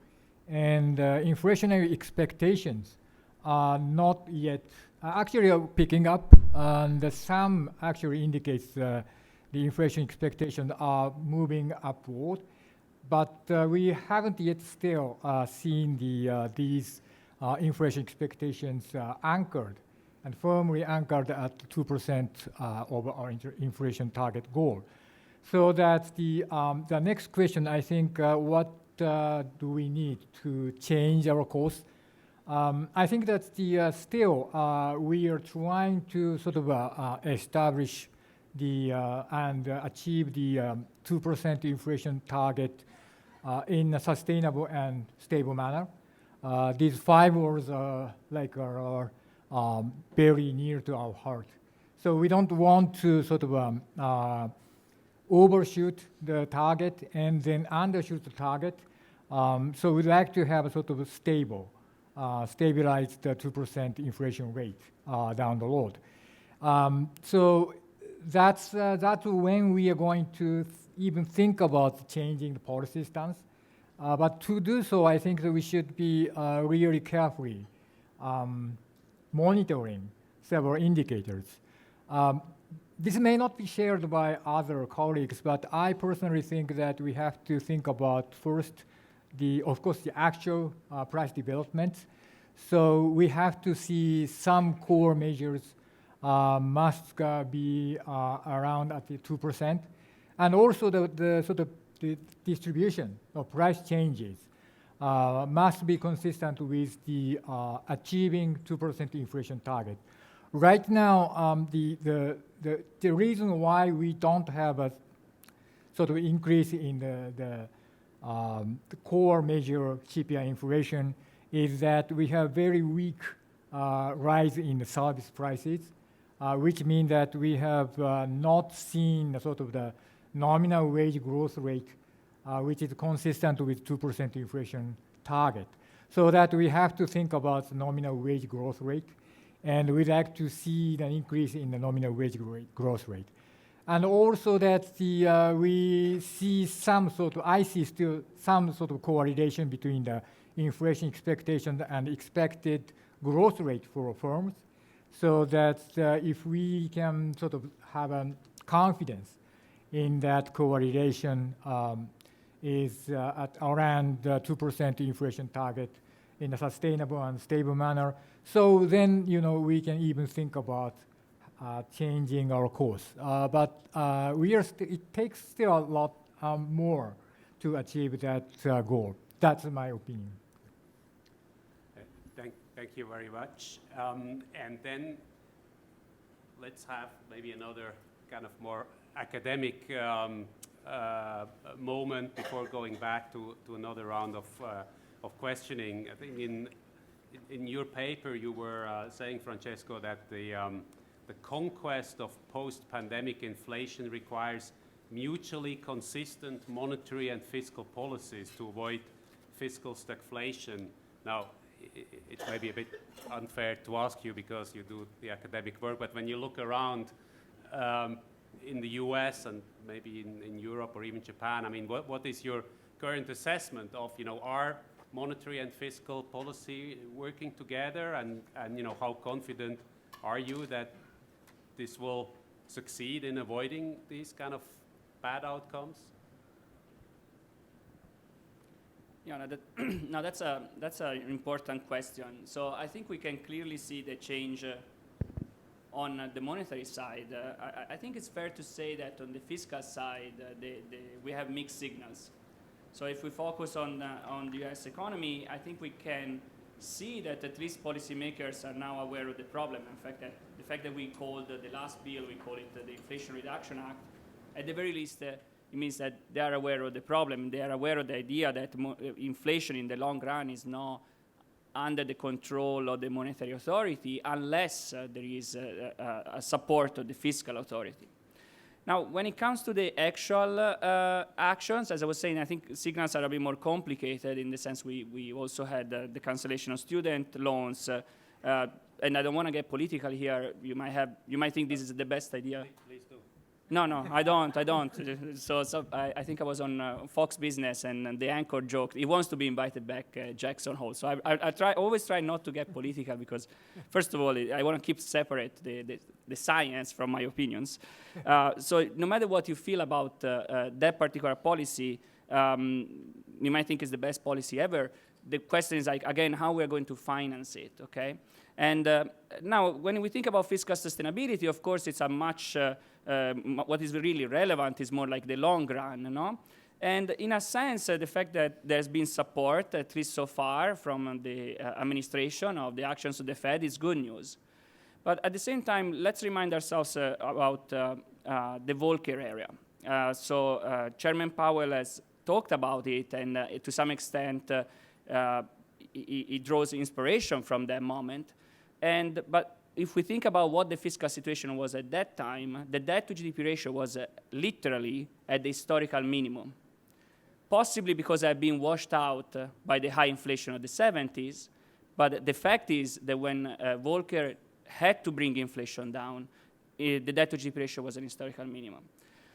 And inflationary expectations are not yet actually picking up, and some actually indicates the inflation expectations are moving upward. But we haven't yet still seen these inflation expectations anchored and firmly anchored at 2% of our inflation target goal. So that's the next question, I think, what do we need to change our course? I think that still we are trying to sort of establish and achieve the 2% inflation target in a sustainable and stable manner. These 5 words are very near to our heart. So we don't want to sort of overshoot the target and then undershoot the target. So we'd like to have a sort of stabilized 2% inflation rate down the road. So that's when we are going to even think about changing the policy stance. But to do so, I think that we should be really carefully monitoring several indicators. This may not be shared by other colleagues, but I personally think that we have to think about first, of course, the actual price development. So we have to see some core measures must be around at the 2%. And also the sort of the distribution of price changes must be consistent with the achieving 2% inflation target. Right now, the reason why we don't have a sort of increase in the core measure CPI inflation is that we have very weak rise in the service prices, which means that we have not seen the sort of the nominal wage growth rate, which is consistent with 2% inflation target. So that we have to think about the nominal wage growth rate, and we'd like to see the increase in the nominal wage growth rate. And also that we see I see still some sort of correlation between the inflation expectation and expected growth rate for firms, so that if we can sort of have a confidence in that correlation is at around 2% inflation target in a sustainable and stable manner. So then, we can even think about changing our course. But it takes still a lot more to achieve that goal. That's my opinion. Thank you very much. And then let's have maybe another kind of more academic moment before going back to another round of questioning. I think in your paper you were saying, Francesco, that the conquest of post-pandemic inflation requires mutually consistent monetary and fiscal policies to avoid fiscal stagflation. Now, it may be a bit unfair to ask you because you do the academic work, but when you look around in the US and maybe in Europe or even Japan, I mean, what is your current assessment of, are monetary and fiscal policy working together, and how confident are you that this will succeed in avoiding these kind of bad outcomes? Yeah, no, that's an important question. So I think we can clearly see the change on the monetary side. I think it's fair to say that on the fiscal side, we have mixed signals. So if we focus on the US economy, I think we can see that at least policymakers are now aware of the problem. In fact, the fact that we called the last bill, we call it the Inflation Reduction Act, at the very least, it means that they are aware of the problem. They are aware of the idea that inflation in the long run is not under the control of the monetary authority unless there is a support of the fiscal authority. Now, when it comes to the actual actions, as I was saying, I think signals are a bit more complicated in the sense we also had the cancellation of student loans, and I don't want to get political here. You might think this is the best idea. Please do. No, I don't. So I think I was on Fox Business, and the anchor joked he wants to be invited back Jackson Hole. So I always try not to get political because, first of all, I want to keep separate the science from my opinions. So no matter what you feel about that particular policy, you might think it's the best policy ever. The question is, again, how we're going to finance it, okay? And now, when we think about fiscal sustainability, of course, it's a much what is really relevant is more like the long run, no? And in a sense, the fact that there's been support, at least so far, from the administration of the actions of the Fed is good news. But at the same time, let's remind ourselves about the Volcker area. So Chairman Powell has talked about it, and to some extent, he draws inspiration from that moment. But if we think about what the fiscal situation was at that time, the debt-to-GDP ratio was literally at the historical minimum, possibly because it had been washed out by the high inflation of the 70s. But the fact is that when Volcker had to bring inflation down, the debt-to-GDP ratio was an historical minimum.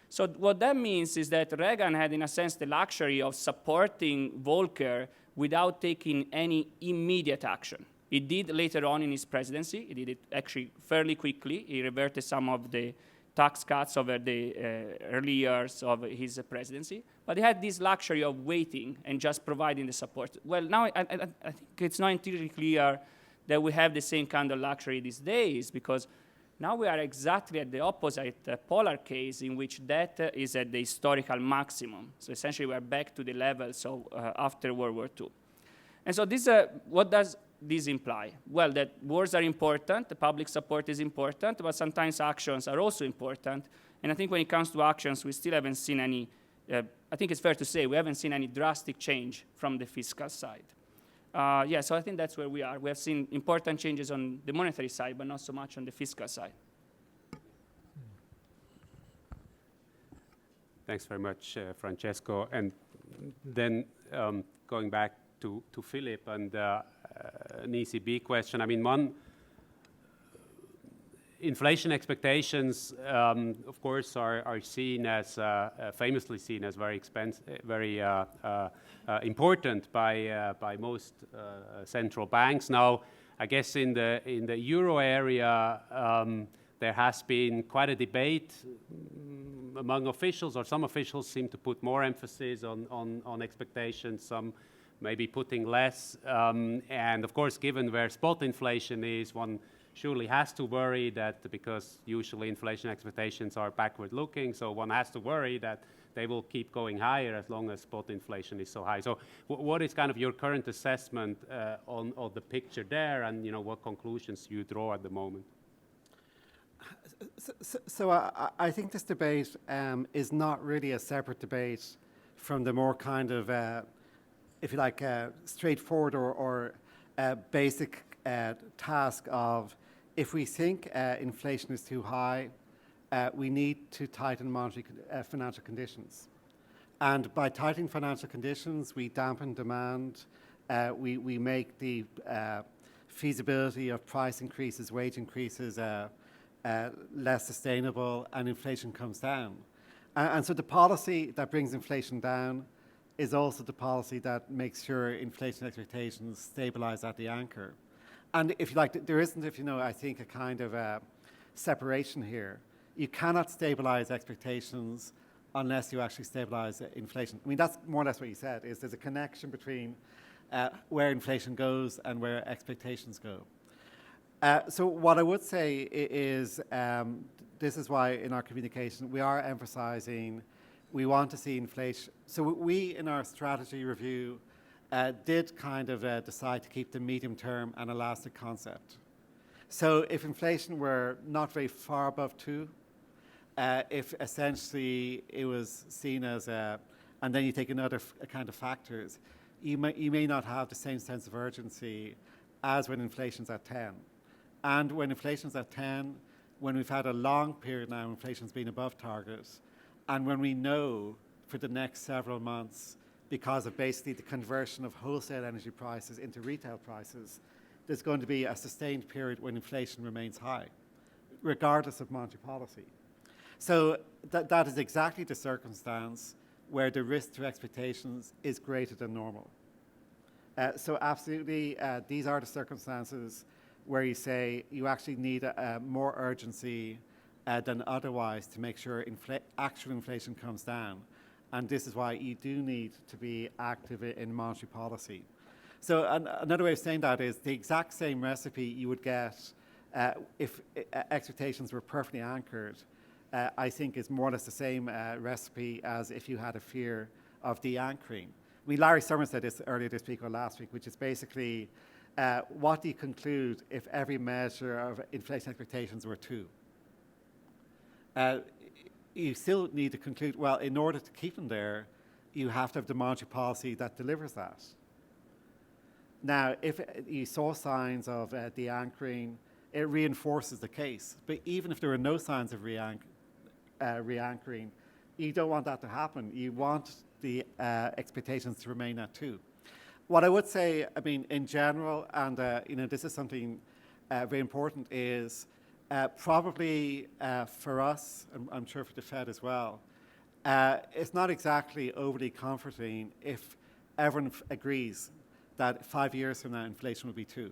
So what that means is that Reagan had, in a sense, the luxury of supporting Volcker without taking any immediate action. He did later on in his presidency. He did it actually fairly quickly. He reverted some of the tax cuts over the early years of his presidency. But he had this luxury of waiting and just providing the support. Well, now I think it's not entirely clear that we have the same kind of luxury these days, because now we are exactly at the opposite polar case in which debt is at the historical maximum. So essentially, we are back to the levels of after World War II. And so this, what does this imply? Well, that wars are important, the public support is important, but sometimes actions are also important. And I think when it comes to actions, we still haven't seen any, I think it's fair to say, we haven't seen any drastic change from the fiscal side. Yeah, so I think that's where we are. We have seen important changes on the monetary side, but not so much on the fiscal side. Thanks very much, Francesco. And then going back to Philip and an ECB question. I mean, one, inflation expectations, of course, are seen as famously seen as very important by most central banks. Now, I guess in the euro area, there has been quite a debate among officials, or some officials seem to put more emphasis on expectations, some maybe putting less. And of course, given where spot inflation is, one surely has to worry that, because usually inflation expectations are backward-looking, so one has to worry that they will keep going higher as long as spot inflation is so high. So what is kind of your current assessment on the picture there, and what conclusions you draw at the moment? So I think this debate is not really a separate debate from the more kind of, if you like, straightforward or basic task of, if we think inflation is too high, we need to tighten monetary financial conditions. And by tightening financial conditions, we dampen demand, we make the feasibility of price increases, wage increases less sustainable, and inflation comes down. And so the policy that brings inflation down is also the policy that makes sure inflation expectations stabilize at the anchor. And if you like, there isn't, I think, a kind of separation here. You cannot stabilize expectations unless you actually stabilize inflation. I mean, that's more or less what you said, is there's a connection between where inflation goes and where expectations go. So what I would say is, this is why in our communication we are emphasizing we want to see inflation. So we, in our strategy review, did kind of decide to keep the medium term an elastic concept. So if inflation were not very far above 2, if essentially it was seen as and then you take another kind of factors, you may not have the same sense of urgency as when inflation's at 10. And when inflation's at 10, when we've had a long period now, inflation's been above target, and when we know for the next several months, because of basically the conversion of wholesale energy prices into retail prices, there's going to be a sustained period when inflation remains high, regardless of monetary policy. So that is exactly the circumstance where the risk to expectations is greater than normal. So absolutely, these are the circumstances where you say you actually need more urgency than otherwise to make sure actual inflation comes down. And this is why you do need to be active in monetary policy. So another way of saying that is the exact same recipe you would get if expectations were perfectly anchored, I think is more or less the same recipe as if you had a fear of de-anchoring. I mean, Larry Summers said this earlier this week or last week, which is basically, what do you conclude if every measure of inflation expectations were 2? You still need to conclude, well, in order to keep them there, you have to have the monetary policy that delivers that. Now, if you saw signs of de-anchoring, it reinforces the case. But even if there are no signs of re-anchoring, you don't want that to happen. You want the expectations to remain at 2. What I would say, I mean, in general, and this is something very important, is probably for us, I'm sure for the Fed as well, it's not exactly overly comforting if everyone agrees that 5 years from now inflation will be 2.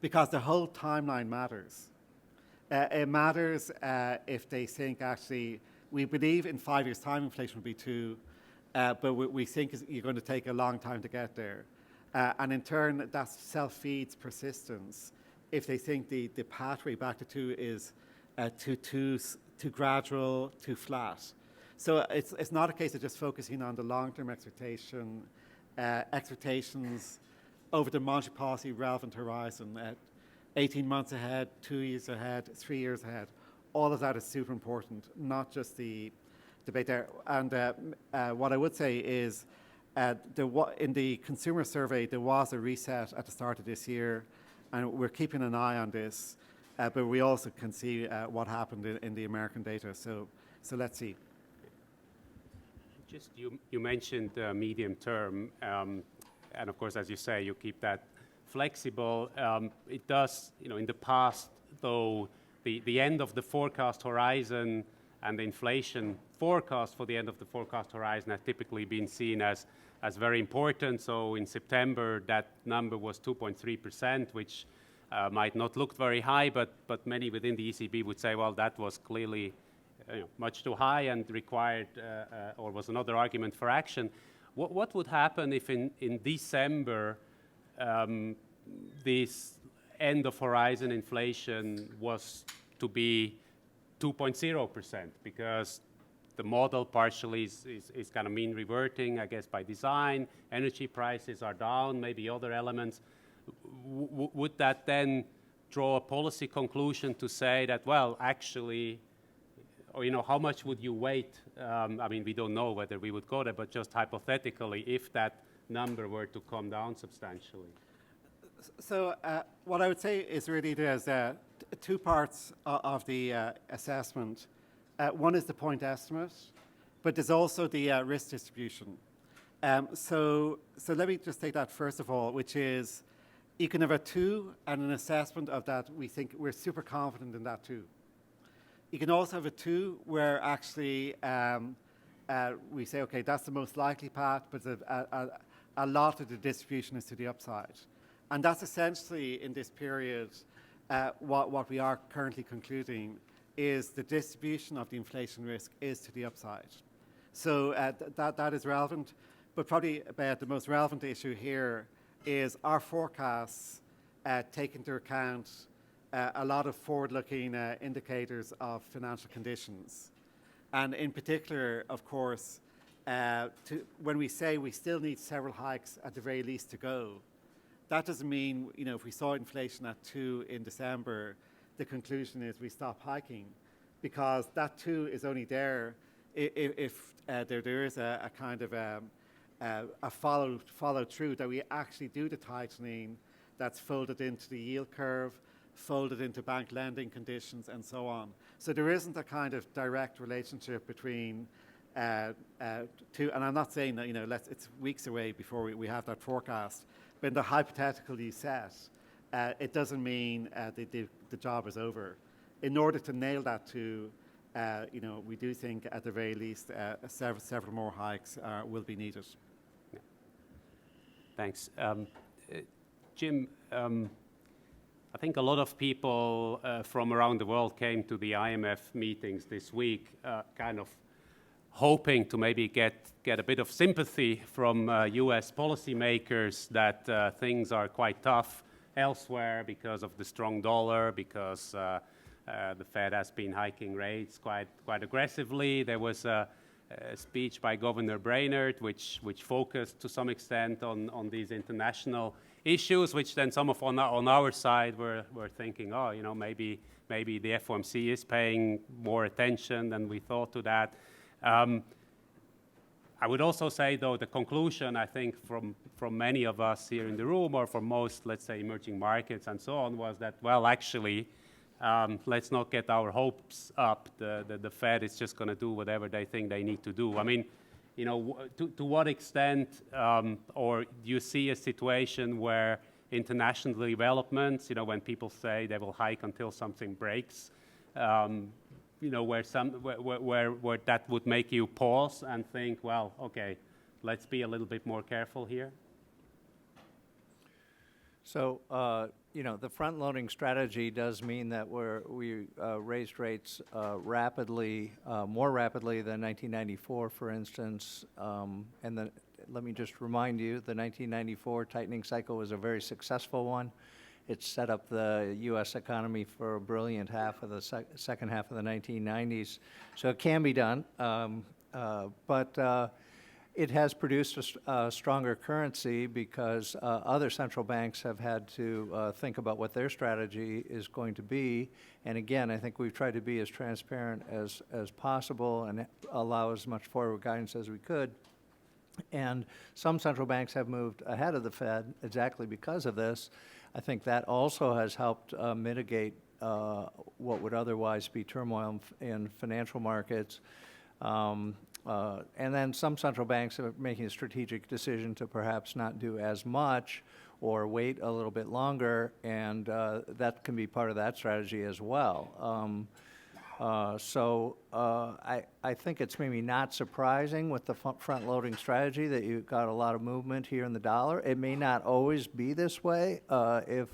Because the whole timeline matters. It matters if they think actually, we believe in 5 years' time inflation will be 2, but we think you're going to take a long time to get there. And in turn, that self-feeds persistence if they think the pathway back to 2 is too gradual, too flat. So it's not a case of just focusing on the long-term expectations over the monetary policy relevant horizon, 18 months ahead, 2 years ahead, 3 years ahead. All of that is super important, not just the debate there. And what I would say is in the consumer survey, there was a reset at the start of this year, and we're keeping an eye on this, but we also can see what happened in the American data. So let's see. Just you mentioned medium term, and of course, as you say, you keep that flexible. It does, in the past, though, the end of the forecast horizon and the inflation forecast for the end of the forecast horizon has typically been seen as very important. So in September, that number was 2.3%, which might not look very high, but many within the ECB would say, well, that was clearly much too high and required, or was another argument for action. What would happen if in December this end of horizon inflation was to be 2.0%? Because the model partially is kind of mean reverting, I guess, by design. Energy prices are down, maybe other elements. Would that then draw a policy conclusion to say that, well, actually, or how much would you wait? I mean, we don't know whether we would go there, but just hypothetically, if that number were to come down substantially. So what I would say is really there's two parts of the assessment. One is the point estimate, but there's also the risk distribution. So let me just take that first of all, which is you can have a 2 and an assessment of that. We think we're super confident in that 2. You can also have a 2 where actually we say, okay, that's the most likely path, but a lot of the distribution is to the upside. And that's essentially in this period what we are currently concluding is the distribution of the inflation risk is to the upside. So that is relevant, but probably the most relevant issue here is our forecasts take into account a lot of forward-looking indicators of financial conditions. And in particular, of course, when we say we still need several hikes at the very least to go, that doesn't mean, if we saw inflation at 2 in December, the conclusion is we stop hiking, because that 2 is only there if there is a kind of a follow through, that we actually do the tightening that's folded into the yield curve, folded into bank lending conditions, and so on. So there isn't a kind of direct relationship between two, and I'm not saying that, it's weeks away before we have that forecast, but in the hypothetical you set, it doesn't mean the job is over. In order to nail that to, we do think at the very least several more hikes will be needed. Yeah. Thanks. Jim, I think a lot of people from around the world came to the IMF meetings this week, kind of hoping to maybe get a bit of sympathy from US policymakers that things are quite tough elsewhere because of the strong dollar, because the Fed has been hiking rates quite aggressively. There was a speech by Governor Brainerd, which focused to some extent on these international issues, which then some of on our side were thinking, maybe the FOMC is paying more attention than we thought to that. I would also say, though, the conclusion, I think, from many of us here in the room, or from most, let's say, emerging markets and so on, was that, well, actually, let's not get our hopes up. The Fed is just going to do whatever they think they need to do. I mean, to what extent, or do you see a situation where international developments, when people say they will hike until something breaks, where that would make you pause and think, well, okay, let's be a little bit more careful here? So, the front-loading strategy does mean that we raised rates rapidly, more rapidly than 1994, for instance. And let me just remind you, the 1994 tightening cycle was a very successful one. It set up the U.S. economy for a brilliant half of the second half of the 1990s. So it can be done, but it has produced a stronger currency because other central banks have had to think about what their strategy is going to be. And again, I think we've tried to be as transparent as possible and allow as much forward guidance as we could. And some central banks have moved ahead of the Fed exactly because of this. I think that also has helped mitigate what would otherwise be turmoil in financial markets. And then some central banks are making a strategic decision to perhaps not do as much or wait a little bit longer, and that can be part of that strategy as well. I think it's maybe not surprising with the front-loading strategy that you've got a lot of movement here in the dollar. It may not always be this way if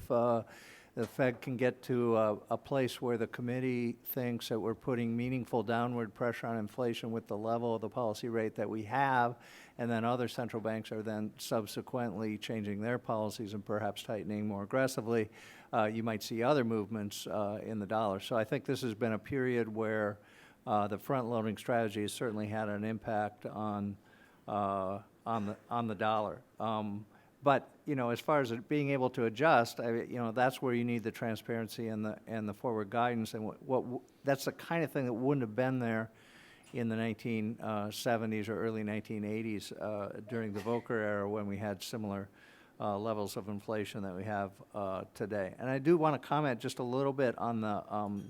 the Fed can get to a place where the committee thinks that we're putting meaningful downward pressure on inflation with the level of the policy rate that we have, and then other central banks are then subsequently changing their policies and perhaps tightening more aggressively. You might see other movements in the dollar. So I think this has been a period where the front-loading strategy has certainly had an impact on the dollar. But as far as it being able to adjust, that's where you need the transparency and the forward guidance, and that's the kind of thing that wouldn't have been there in the 1970s or early 1980s during the Volcker era, when we had similar levels of inflation that we have today. And I do want to comment just a little bit on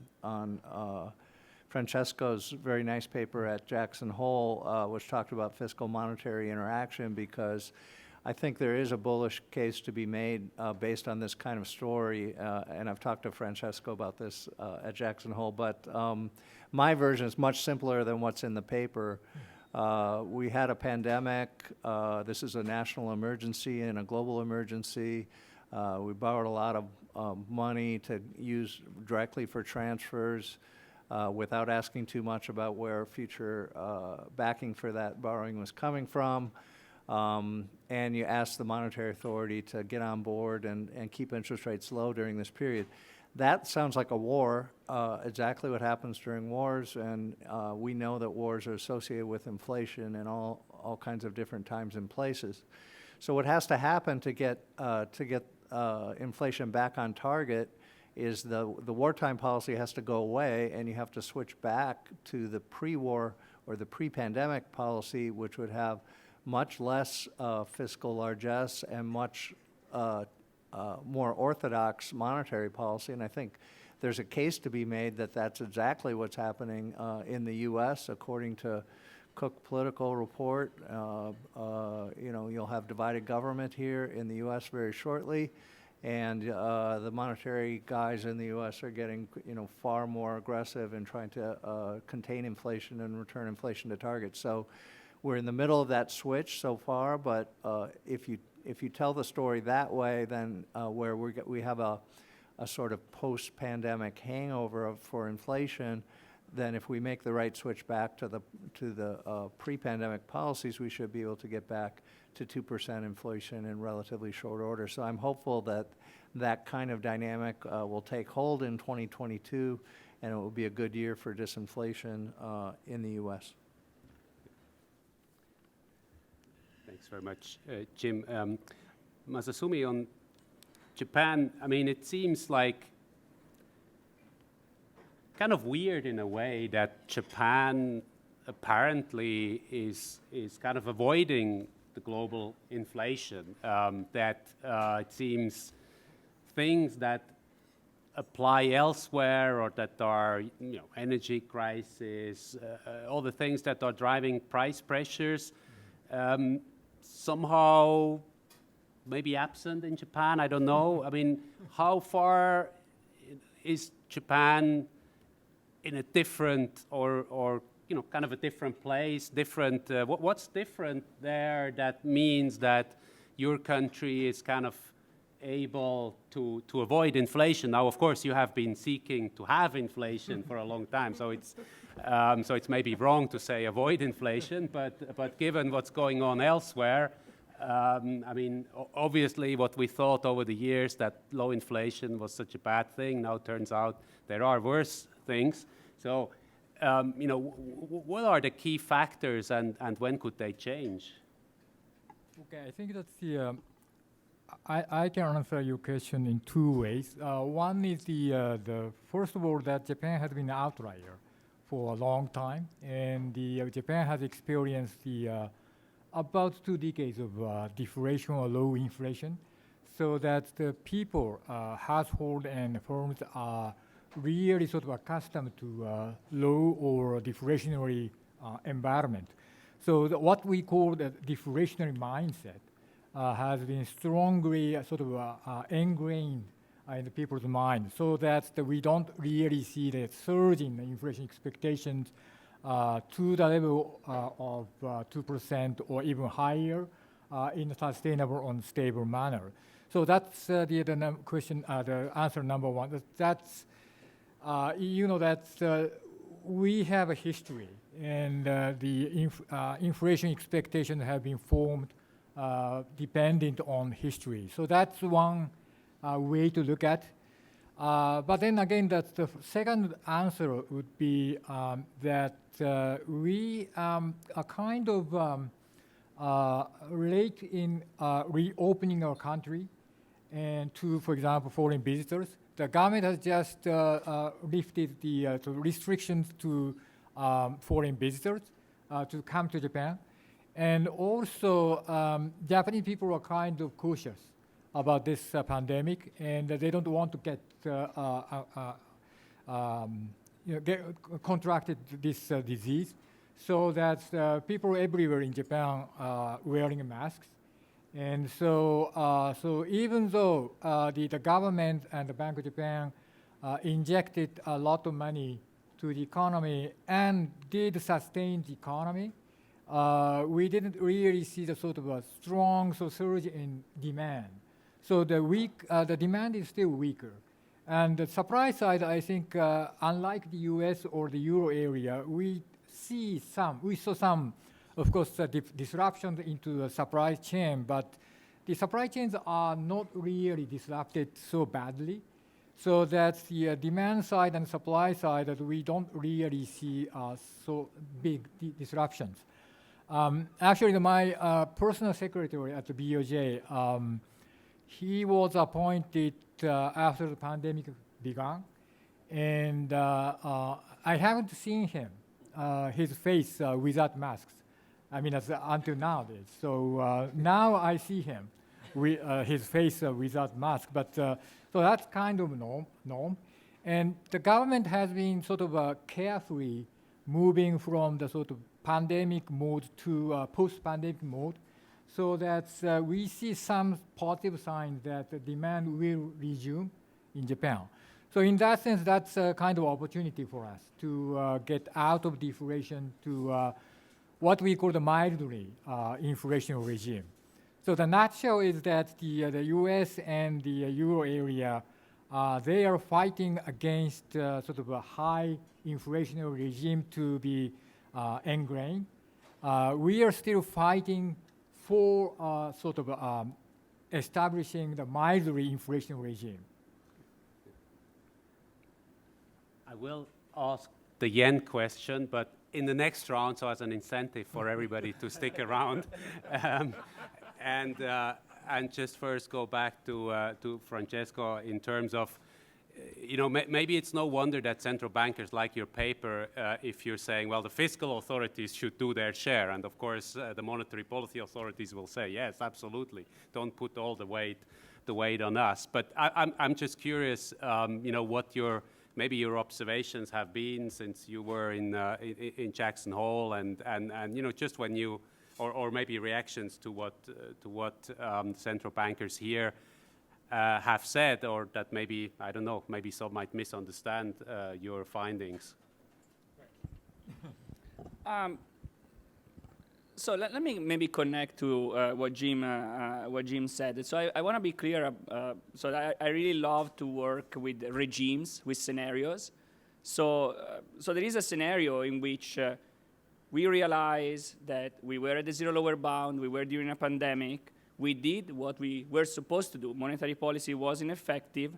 Francesco's very nice paper at Jackson Hole, which talked about fiscal monetary interaction, because I think there is a bullish case to be made based on this kind of story, and I've talked to Francesco about this at Jackson Hole, but my version is much simpler than what's in the paper. We had a pandemic. This is a national emergency and a global emergency. We borrowed a lot of money to use directly for transfers without asking too much about where future backing for that borrowing was coming from. And you ask the monetary authority to get on board and keep interest rates low during this period. That sounds like a war, exactly what happens during wars, and we know that wars are associated with inflation in all kinds of different times and places. So what has to happen to get inflation back on target is the wartime policy has to go away, and you have to switch back to the pre-war or the pre-pandemic policy, which would have much less fiscal largesse and much more orthodox monetary policy. And I think there's a case to be made that that's exactly what's happening in the U.S. According to Cook Political Report, you'll have divided government here in the U.S. very shortly. And the monetary guys in the U.S. are getting, far more aggressive in trying to contain inflation and return inflation to target. So we're in the middle of that switch so far, but if you tell the story that way, then where we have a sort of post-pandemic hangover for inflation, then if we make the right switch back to the pre-pandemic policies, we should be able to get back to 2% inflation in relatively short order. So I'm hopeful that that kind of dynamic will take hold in 2022, and it will be a good year for disinflation in the U.S. Thanks very much, Jim. Masazumi, on Japan, it seems like kind of weird in a way that Japan apparently is kind of avoiding the global inflation, that it seems things that apply elsewhere or that are, energy crisis, all the things that are driving price pressures, somehow maybe absent in Japan, I don't know. How far is Japan in a different or kind of a different place, different, what's different there that means that your country is kind of able to avoid inflation? Now, of course, you have been seeking to have inflation for a long time, so it's maybe wrong to say avoid inflation, but given what's going on elsewhere, obviously what we thought over the years that low inflation was such a bad thing, now turns out there are worse things. So, what are the key factors and when could they change? Okay, I think that's I can answer your question in two ways. One is the first of all, that Japan has been an outlier for a long time, and Japan has experienced the about 2 decades of deflation or low inflation, so that the people, household and firms are really sort of accustomed to low or deflationary environment. So what we call the deflationary mindset has been strongly sort of ingrained in the people's mind, so that we don't really see the surge in the inflation expectations to the level of 2% or even higher in a sustainable and stable manner. So that's the question, the answer number one. That's we have a history, and the inflation expectations have been formed dependent on history. So that's one way to look at. But then again, that's the second answer would be that we are kind of late in reopening our country and to, for example, foreign visitors. The government has just lifted the restrictions to foreign visitors to come to Japan. And also, Japanese people are kind of cautious about this pandemic, and they don't want to get contracted this disease. So that people everywhere in Japan are wearing masks. And so, so even though the government and the Bank of Japan injected a lot of money to the economy and did sustain the economy, we didn't really see the sort of a strong surge in demand. So the demand is still weaker. And the supply side, I think, unlike the US or the Euro area, we saw some, of course, disruptions into the supply chain, but the supply chains are not really disrupted so badly. So that's the demand side and supply side that we don't really see so big disruptions. Actually, my personal secretary at the BOJ, he was appointed after the pandemic began, and I haven't seen him, his face without masks. I mean, until nowadays. So now I see him with his face without mask. But so that's kind of norm. And the government has been sort of carefully moving from the sort of pandemic mode to post-pandemic mode, so that we see some positive signs that the demand will resume in Japan. So in that sense, that's a kind of opportunity for us to get out of deflation to what we call the mildly inflationary regime. So the nutshell is that the US and the Euro area, they are fighting against sort of a high inflationary regime to be ingrained. We are still fighting for sort of establishing the mildly inflationary regime. I will ask the yen question, but in the next round, so as an incentive for everybody to stick around, and just first go back to Francesco in terms of, maybe it's no wonder that central bankers like your paper if you're saying, well, the fiscal authorities should do their share, and of course the monetary policy authorities will say, yes, absolutely, don't put all the weight on us. But I'm just curious, what maybe your observations have been since you were in Jackson Hole, and just when you, or maybe reactions to what central bankers here have said, or that maybe, I don't know, maybe some might misunderstand your findings. So let me maybe connect to what Jim said. So I want to be clear. So I really love to work with regimes, with scenarios. So there is a scenario in which we realize that we were at the zero lower bound, we were during a pandemic, we did what we were supposed to do. Monetary policy was ineffective.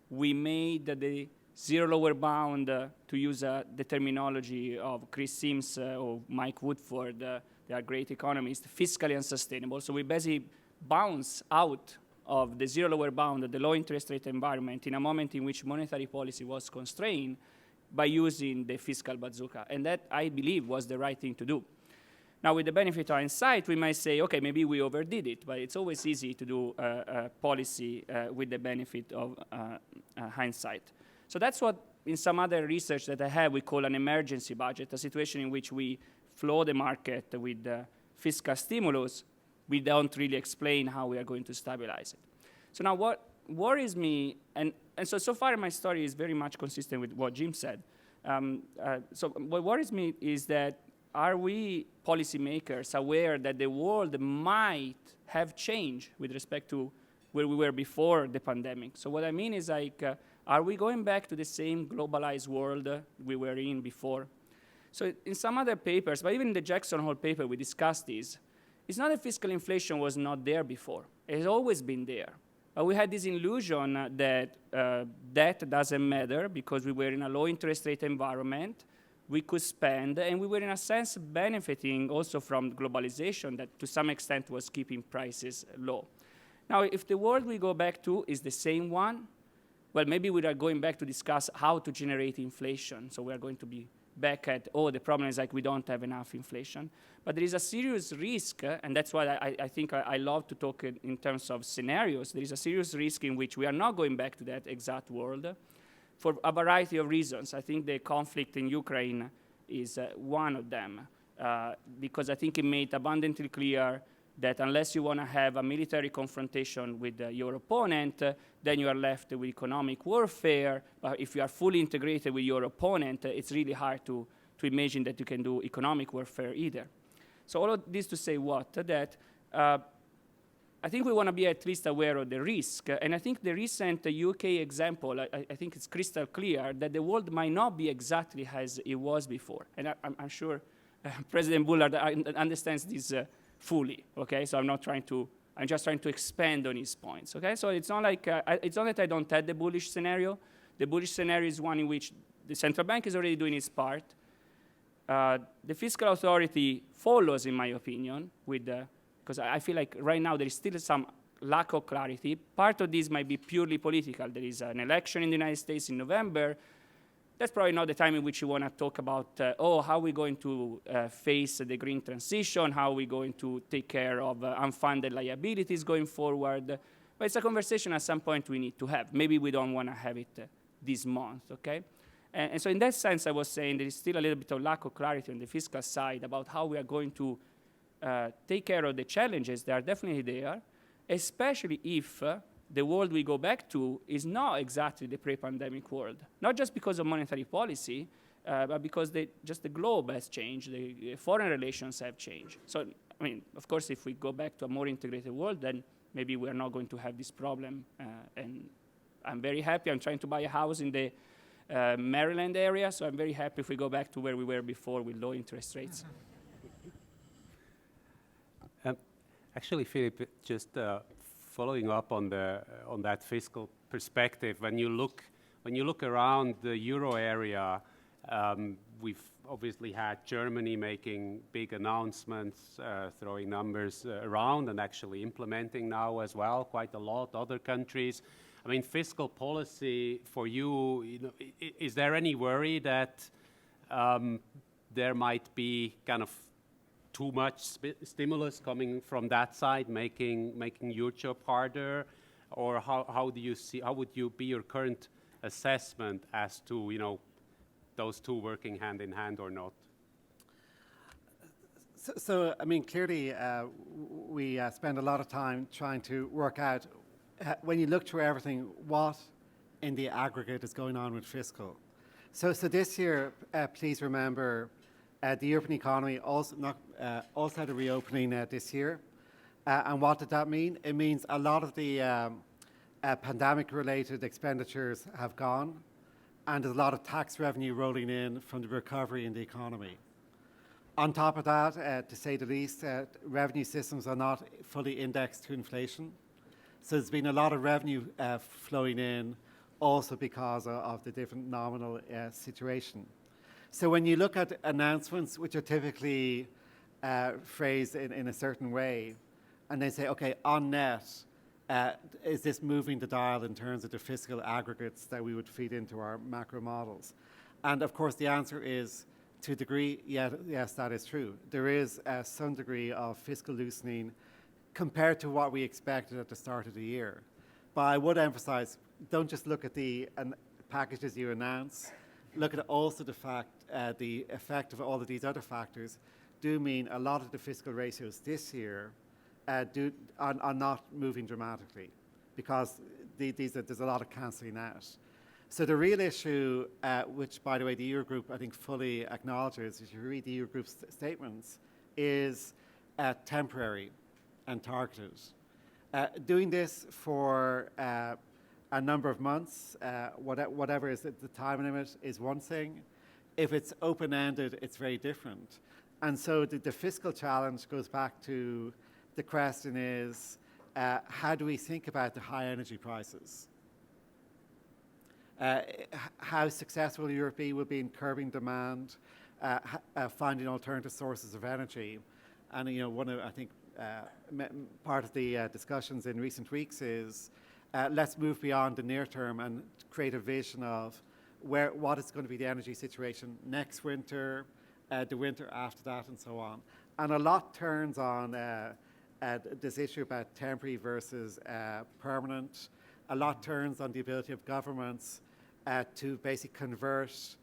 We made the zero lower bound, to use the terminology of Chris Sims or Mike Woodford, they are great economists, fiscally unsustainable. So we basically bounce out of the zero lower bound, the low interest rate environment, in a moment in which monetary policy was constrained by using the fiscal bazooka. And that, I believe, was the right thing to do. Now, with the benefit of hindsight, we might say, okay, maybe we overdid it, but it's always easy to do policy with the benefit of hindsight. So that's what, in some other research that I have, we call an emergency budget, a situation in which we flood the market with fiscal stimulus. We don't really explain how we are going to stabilize it. So now what worries me, and so far my story is very much consistent with what Jim said. So what worries me is that, are we policymakers aware that the world might have changed with respect to where we were before the pandemic? So what I mean is, like, are we going back to the same globalized world we were in before? So in some other papers, but even in the Jackson Hole paper, we discussed this. It's not that fiscal inflation was not there before. It has always been there. But we had this illusion that debt doesn't matter because we were in a low interest rate environment. We could spend, and we were in a sense benefiting also from globalization that to some extent was keeping prices low. Now, if the world we go back to is the same one, well, maybe we are going back to discuss how to generate inflation. So we are going to be back at, oh, the problem is like we don't have enough inflation. But there is a serious risk, and that's why I think I love to talk in terms of scenarios. There is a serious risk in which we are not going back to that exact world, for a variety of reasons. I think the conflict in Ukraine is one of them, because I think it made abundantly clear that unless you want to have a military confrontation with your opponent, then you are left with economic warfare. But if you are fully integrated with your opponent, it's really hard to imagine that you can do economic warfare either. So all of this to say what? That I think we want to be at least aware of the risk. And I think the recent UK example, I think it's crystal clear that the world might not be exactly as it was before. And I'm sure President Bullard understands this fully, okay? So I'm just trying to expand on his points, okay? So it's not like, it's not that I don't have the bullish scenario. The bullish scenario is one in which the central bank is already doing its part. The fiscal authority follows, in my opinion, because I feel like right now there is still some lack of clarity. Part of this might be purely political. There is an election in the United States in November. That's probably not the time in which you want to talk about, how are we going to face the green transition, how are we going to take care of unfunded liabilities going forward. But it's a conversation at some point we need to have. Maybe we don't want to have it this month, okay? And so in that sense, I was saying there is still a little bit of lack of clarity on the fiscal side about how we are going to take care of the challenges that are definitely there, especially if the world we go back to is not exactly the pre-pandemic world. Not just because of monetary policy, but because just the globe has changed, the foreign relations have changed. So, I mean, of course, if we go back to a more integrated world, then maybe we are not going to have this problem. And I'm very happy. I'm trying to buy a house in the Maryland area, so I'm very happy if we go back to where we were before with low interest rates. Actually, Philip, just following up on that fiscal perspective, when you look around the euro area, we've obviously had Germany making big announcements, throwing numbers around, and actually implementing now as well quite a lot. Other countries, I mean, fiscal policy for you, is there any worry that there might be kind of too much stimulus coming from that side, making your job harder, or how do you see? How would you be your current assessment as to those two working hand in hand or not? So I mean, clearly, we spend a lot of time trying to work out when you look through everything, what in the aggregate is going on with fiscal. So this year, please remember. The European economy also had a reopening this year. And what did that mean? It means a lot of the pandemic-related expenditures have gone, and there's a lot of tax revenue rolling in from the recovery in the economy. On top of that, to say the least, revenue systems are not fully indexed to inflation. So there's been a lot of revenue flowing in also because of the different nominal situation. So when you look at announcements, which are typically phrased in a certain way, and they say, okay, on net, is this moving the dial in terms of the fiscal aggregates that we would feed into our macro models? And of course, the answer is To a degree, yes, that is true. There is some degree of fiscal loosening compared to what we expected at the start of the year. But I would emphasize, don't just look at the packages you announce, look at also the effect of all of these other factors do mean a lot of the fiscal ratios this year are not moving dramatically because there's a lot of cancelling out. So the real issue, which, by the way, the Eurogroup, I think, fully acknowledges, if you read the Eurogroup's statements, is temporary and targeted. Doing this for a number of months, whatever is the time limit, is one thing. If it's open-ended, it's very different. And so the fiscal challenge goes back to the question is, how do we think about the high energy prices? How successful will Europe will be in curbing demand, finding alternative sources of energy. And one of, I think, part of the discussions in recent weeks is let's move beyond the near term and create a vision of what is going to be the energy situation next winter, the winter after that, and so on. And a lot turns on this issue about temporary versus permanent. A lot turns on the ability of governments to basically convert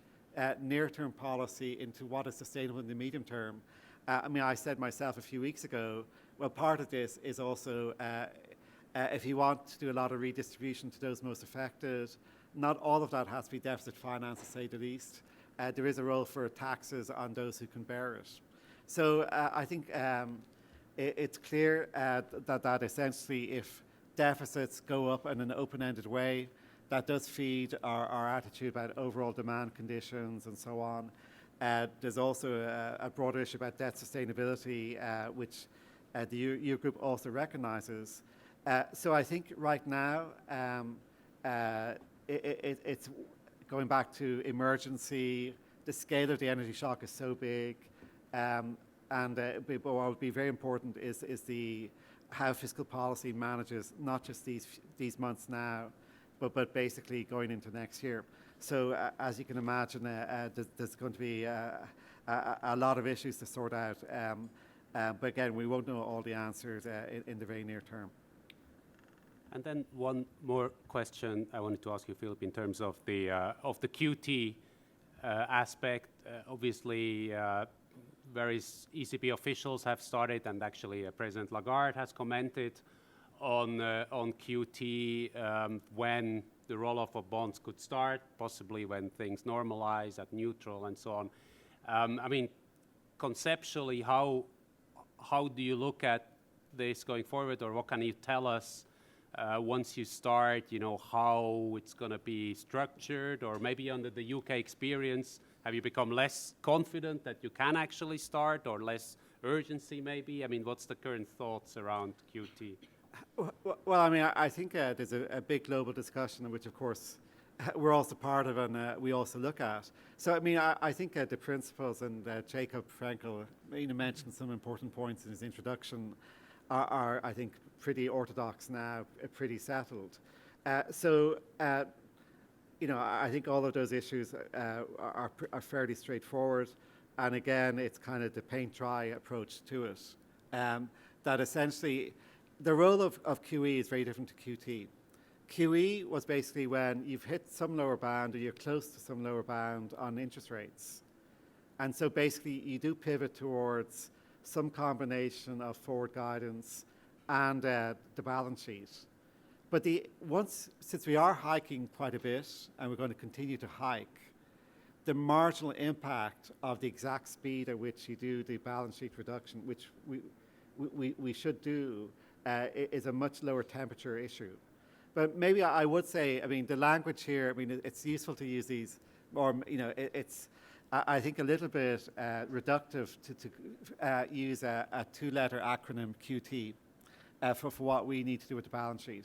near-term policy into what is sustainable in the medium term. I said myself a few weeks ago, well, part of this is also if you want to do a lot of redistribution to those most affected, not all of that has to be deficit finance, to say the least. There is a role for taxes on those who can bear it. So I think it's clear that essentially if deficits go up in an open-ended way, that does feed our attitude about overall demand conditions and so on. There's also a broader issue about debt sustainability, which the Eurogroup also recognizes. So I think right now it's going back to emergency. The scale of the energy shock is so big. And what will be very important is how fiscal policy manages not just these months now, but basically going into next year. So as you can imagine, there's going to be a lot of issues to sort out. But again, we won't know all the answers in the very near term. And then one more question I wanted to ask you, Philip, in terms of the QT aspect. Obviously, various ECB officials have started, and actually President Lagarde has commented on QT, when the roll-off of bonds could start, possibly when things normalize at neutral and so on. Conceptually, how do you look at this going forward, or what can you tell us once you start, how it's going to be structured, or maybe under the UK experience, have you become less confident that you can actually start, or less urgency maybe? What's the current thoughts around QT? Well, I think there's a big global discussion, which of course we're also part of and we also look at. So, I think the principles, and Jacob Frenkel mentioned some important points in his introduction, are I think, pretty orthodox now, pretty settled. I think all of those issues are fairly straightforward. And again, it's kind of the paint dry approach to it. That essentially, the role of QE is very different to QT. QE was basically when you've hit some lower bound or you're close to some lower bound on interest rates. And so basically you do pivot towards some combination of forward guidance and the balance sheet. But since we are hiking quite a bit and we're going to continue to hike, the marginal impact of the exact speed at which you do the balance sheet reduction, which we should do, is a much lower temperature issue. But maybe I would say, the language here, it's useful to use these more, it's, I think, a little bit reductive to use a two-letter acronym, QT, for what we need to do with the balance sheet.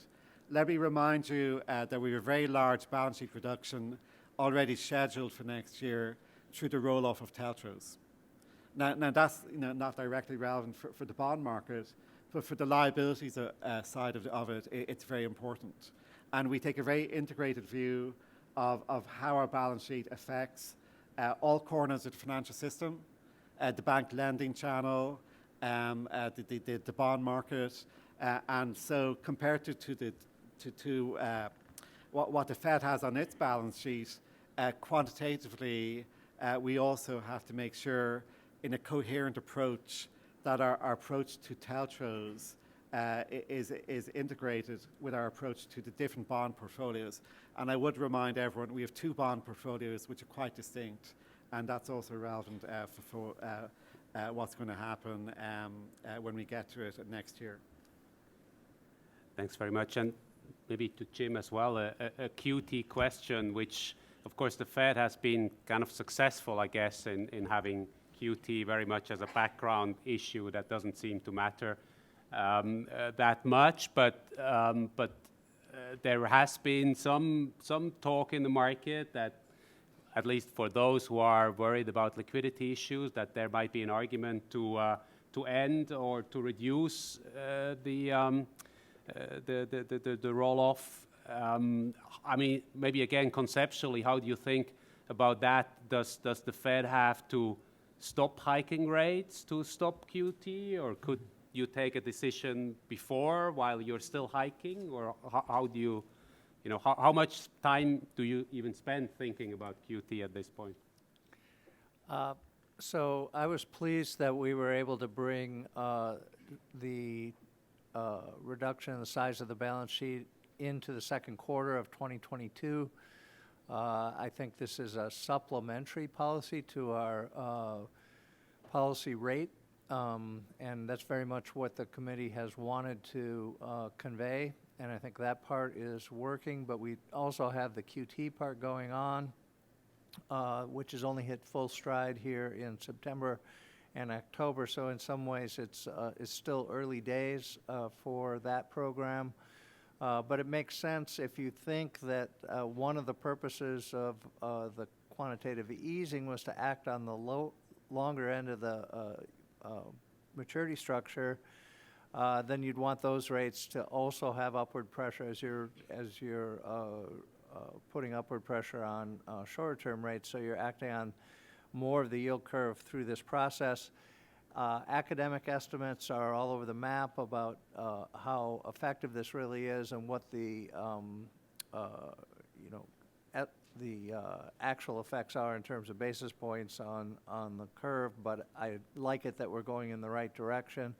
Let me remind you that we have a very large balance sheet reduction already scheduled for next year through the roll-off of TLTROs. Now that's not directly relevant for the bond market, but for the liabilities side of it, it's very important. And we take a very integrated view of how our balance sheet affects all corners of the financial system, the bank lending channel, the bond market, and so compared to what the Fed has on its balance sheet, quantitatively, we also have to make sure in a coherent approach that our approach to TLTROs is integrated with our approach to the different bond portfolios. And I would remind everyone, we have 2 bond portfolios which are quite distinct, and that's also relevant for what's going to happen when we get to it next year. Thanks very much. And maybe to Jim as well, a QT question, which of course the Fed has been kind of successful, I guess, in having QT very much as a background issue that doesn't seem to matter that much, but there has been some talk in the market that, at least for those who are worried about liquidity issues, that there might be an argument to end or to reduce the roll-off. I mean, maybe again conceptually, how do you think about that? Does the Fed have to stop hiking rates to stop QT, or could you take a decision before while you're still hiking, or how do you, how much time do you even spend thinking about QT at this point? So I was pleased that we were able to bring the reduction in the size of the balance sheet into the second quarter of 2022. I think this is a supplementary policy to our policy rate, and that's very much what the committee has wanted to convey, and I think that part is working, but we also have the QT part going on, which has only hit full stride here in September and October, so in some ways it's still early days for that program. But it makes sense if you think that one of the purposes of the quantitative easing was to act on the longer end of the maturity structure, then you'd want those rates to also have upward pressure as you're putting upward pressure on shorter-term rates. So you're acting on more of the yield curve through this process. Academic estimates are all over the map about how effective this really is and what the actual effects are in terms of basis points on the curve, but I like it that we're going in the right direction.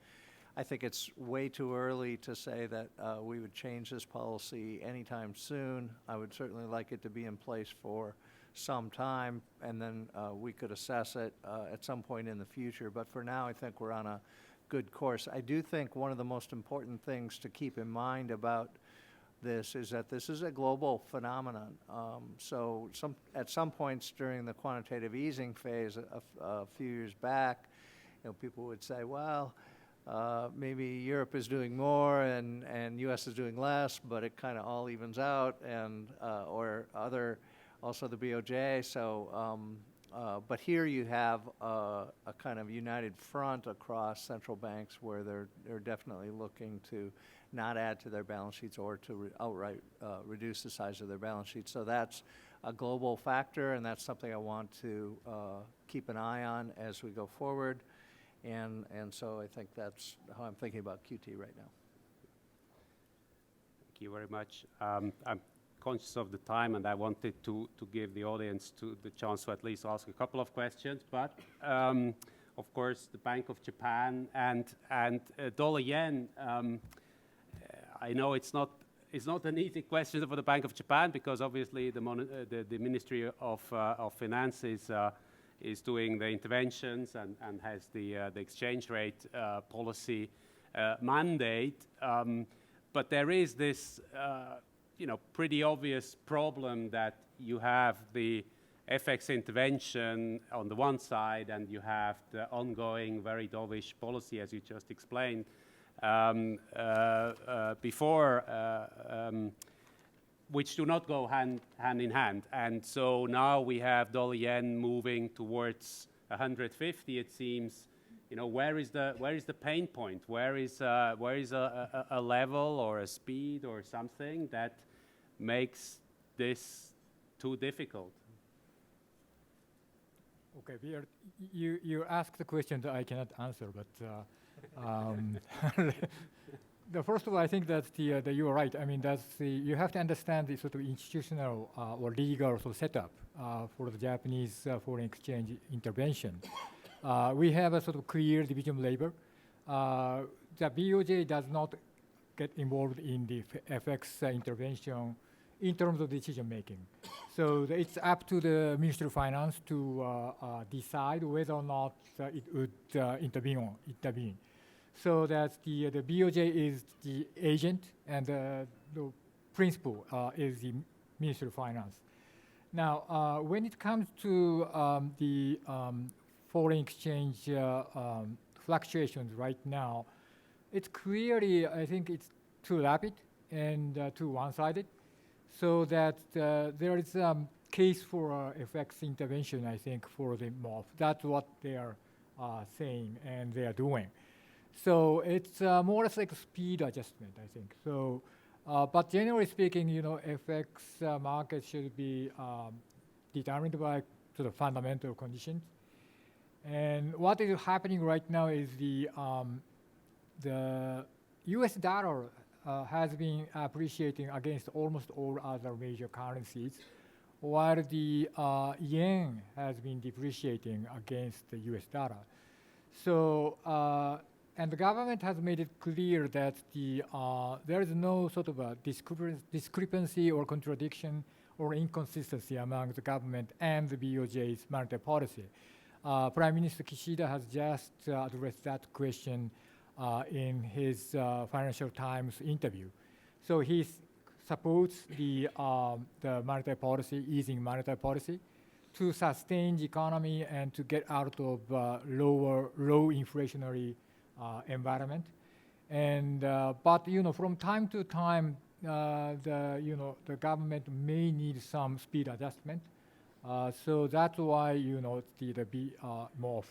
I think it's way too early to say that we would change this policy anytime soon. I would certainly like it to be in place for some time, and then we could assess it at some point in the future. But for now, I think we're on a good course. I do think one of the most important things to keep in mind about this is that this is a global phenomenon. So at some points during the quantitative easing phase a few years back, people would say, well, maybe Europe is doing more and U.S. is doing less, but it kind of all evens out, and also the BOJ. So, but here you have a kind of united front across central banks where they're definitely looking to not add to their balance sheets or to outright reduce the size of their balance sheets. So that's a global factor, and that's something I want to keep an eye on as we go forward. And so I think that's how I'm thinking about QT right now. Thank you very much. I'm conscious of the time, and I wanted to give the audience the chance to at least ask a couple of questions. But of course, the Bank of Japan and dollar-yen. I know it's not an easy question for the Bank of Japan, because obviously the Ministry of Finance is doing the interventions and has the exchange rate policy mandate. But there is this pretty obvious problem that you have the FX intervention on the one side, and you have the ongoing very dovish policy, as you just explained before, which do not go hand in hand. And so now we have dollar-yen moving towards 150, it seems. Where is the pain point? Where is a level or a speed or something that makes this too difficult? Okay, you asked the question that I cannot answer, but the first of all, I think that you are right. I mean, you have to understand the sort of institutional or legal sort of setup for the Japanese foreign exchange intervention. We have a sort of clear division of labor. The BOJ does not get involved in the FX intervention in terms of decision making. So it's up to the Ministry of Finance to decide whether or not it would intervene. So that the BOJ is the agent and the principal is the Ministry of Finance. Now, when it comes to the foreign exchange fluctuations right now, it's clearly, I think it's too rapid and too one-sided, so that there is a case for FX intervention, I think, for the MOF. That's what they are saying and they are doing. So it's more or less like a speed adjustment, I think. So, but generally speaking, FX market should be determined by sort of fundamental conditions. And what is happening right now is the U.S. dollar has been appreciating against almost all other major currencies, while the yen has been depreciating against the U.S. dollar. So, and the government has made it clear that there is no sort of a discrepancy or contradiction or inconsistency among the government and the BOJ's monetary policy. Prime Minister Kishida has just addressed that question in his Financial Times interview. So he supports the monetary policy, easing monetary policy, to sustain the economy and to get out of low inflationary environment. And but from time to time, the government may need some speed adjustment. So that's why the MOF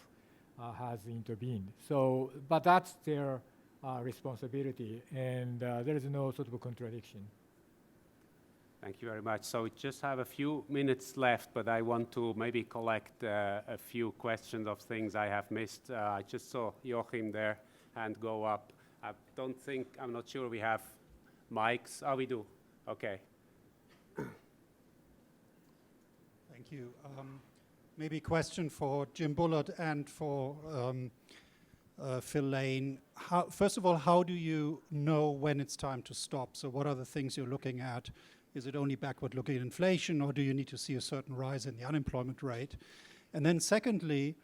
has intervened. So, but that's their responsibility, and there is no sort of a contradiction. Thank you very much. So we just have a few minutes left, but I want to maybe collect a few questions of things I have missed. I just saw Joachim there, hand go up. I'm not sure we have mics. Oh, we do. Okay. Thank you. Maybe a question for Jim Bullard and for Phil Lane. First of all, how do you know when it's time to stop? So what are the things you're looking at? Is it only backward-looking inflation, or do you need to see a certain rise in the unemployment rate? And then secondly,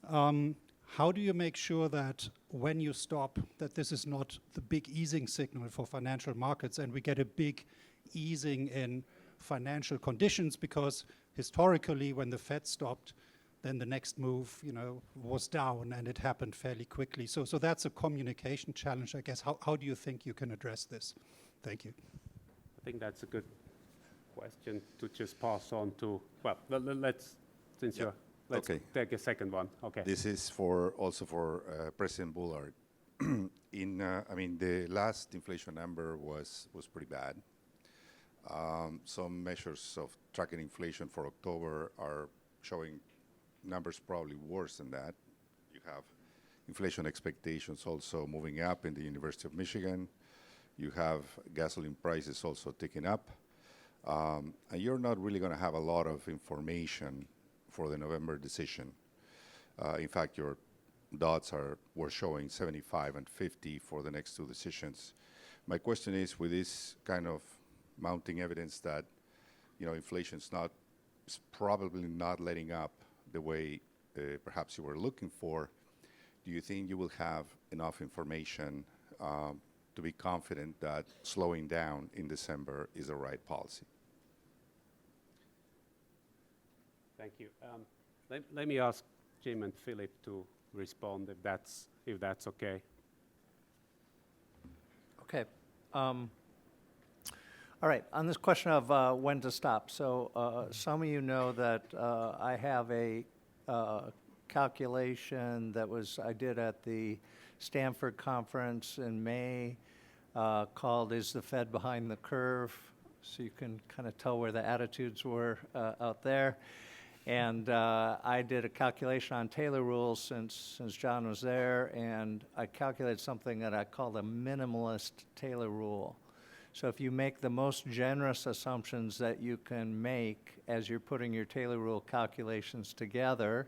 how do you make sure that when you stop, that this is not the big easing signal for financial markets and we get a big easing in financial conditions? Because historically, when the Fed stopped, then the next move, was down, and it happened fairly quickly. So that's a communication challenge, I guess. How do you think you can address this? Thank you. I think that's a good question to just pass on to. Well, let's take a second one. Okay. This is also for President Bullard. The last inflation number was pretty bad. Some measures of tracking inflation for October are showing numbers probably worse than that. You have inflation expectations also moving up in the University of Michigan. You have gasoline prices also ticking up. And you're not really going to have a lot of information for the November decision. In fact, your dots were showing 75 and 50 for the next two decisions. My question is, with this kind of mounting evidence that inflation is probably not letting up the way perhaps you were looking for, do you think you will have enough information to be confident that slowing down in December is the right policy? Thank you. Let me ask Jim and Philip to respond if that's okay. Okay. All right, on this question of when to stop. So some of you know that I have a calculation that I did at the Stanford conference in May called "Is the Fed Behind the Curve?" So you can kind of tell where the attitudes were out there. And I did a calculation on Taylor rules since John was there, and I calculated something that I call the minimalist Taylor rule. So if you make the most generous assumptions that you can make as you're putting your Taylor rule calculations together,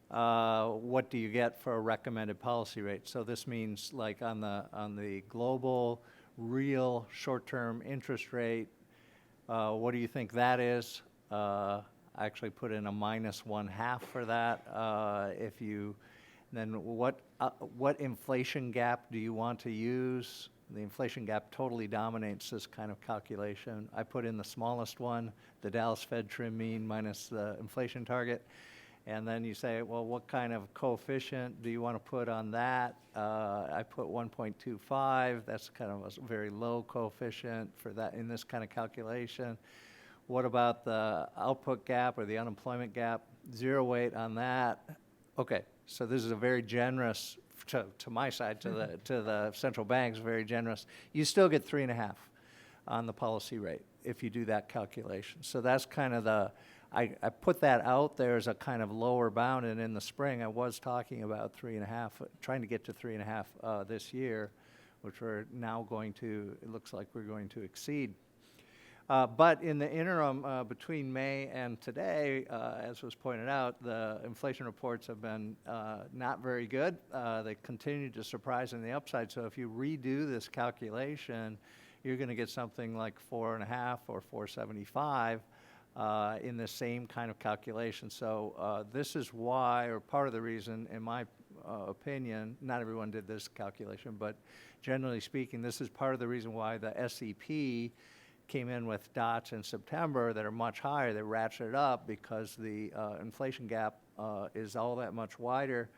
what do you get for a recommended policy rate? So this means, like, on the global real short-term interest rate, what do you think that is? I actually put in a -1/2 for that. Then what inflation gap do you want to use? The inflation gap totally dominates this kind of calculation. I put in the smallest one, the Dallas Fed trim mean minus the inflation target. And then you say, well, what kind of coefficient do you want to put on that? I put 1.25. That's kind of a very low coefficient for that in this kind of calculation. What about the output gap or the unemployment gap? 0 weight on that. Okay, so this is a very generous, to my side, to the central banks, very generous. You still get 3.5 on the policy rate if you do that calculation. So that's kind of I put that out there as a kind of lower bound, and in the spring I was talking about 3.5, trying to get to 3.5 this year, which we're now it looks like we're going to exceed. But in the interim, between May and today, as was pointed out, the inflation reports have been not very good. They continue to surprise on the upside. So if you redo this calculation, you're going to get something like 4.5 or 4.75 in the same kind of calculation. So this is why, or part of the reason, in my opinion, not everyone did this calculation, but generally speaking, this is part of the reason why the SEP came in with dots in September that are much higher. They ratcheted up because the inflation gap is all that much wider.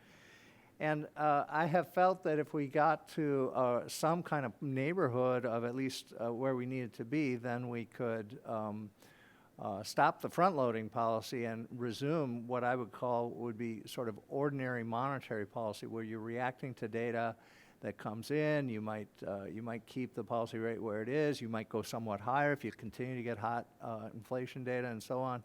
And I have felt that if we got to some kind of neighborhood of at least where we needed to be, then we could stop the front-loading policy and resume what I would call would be sort of ordinary monetary policy, where you're reacting to data that comes in. You might keep the policy rate where it is. You might go somewhat higher if you continue to get hot inflation data and so on.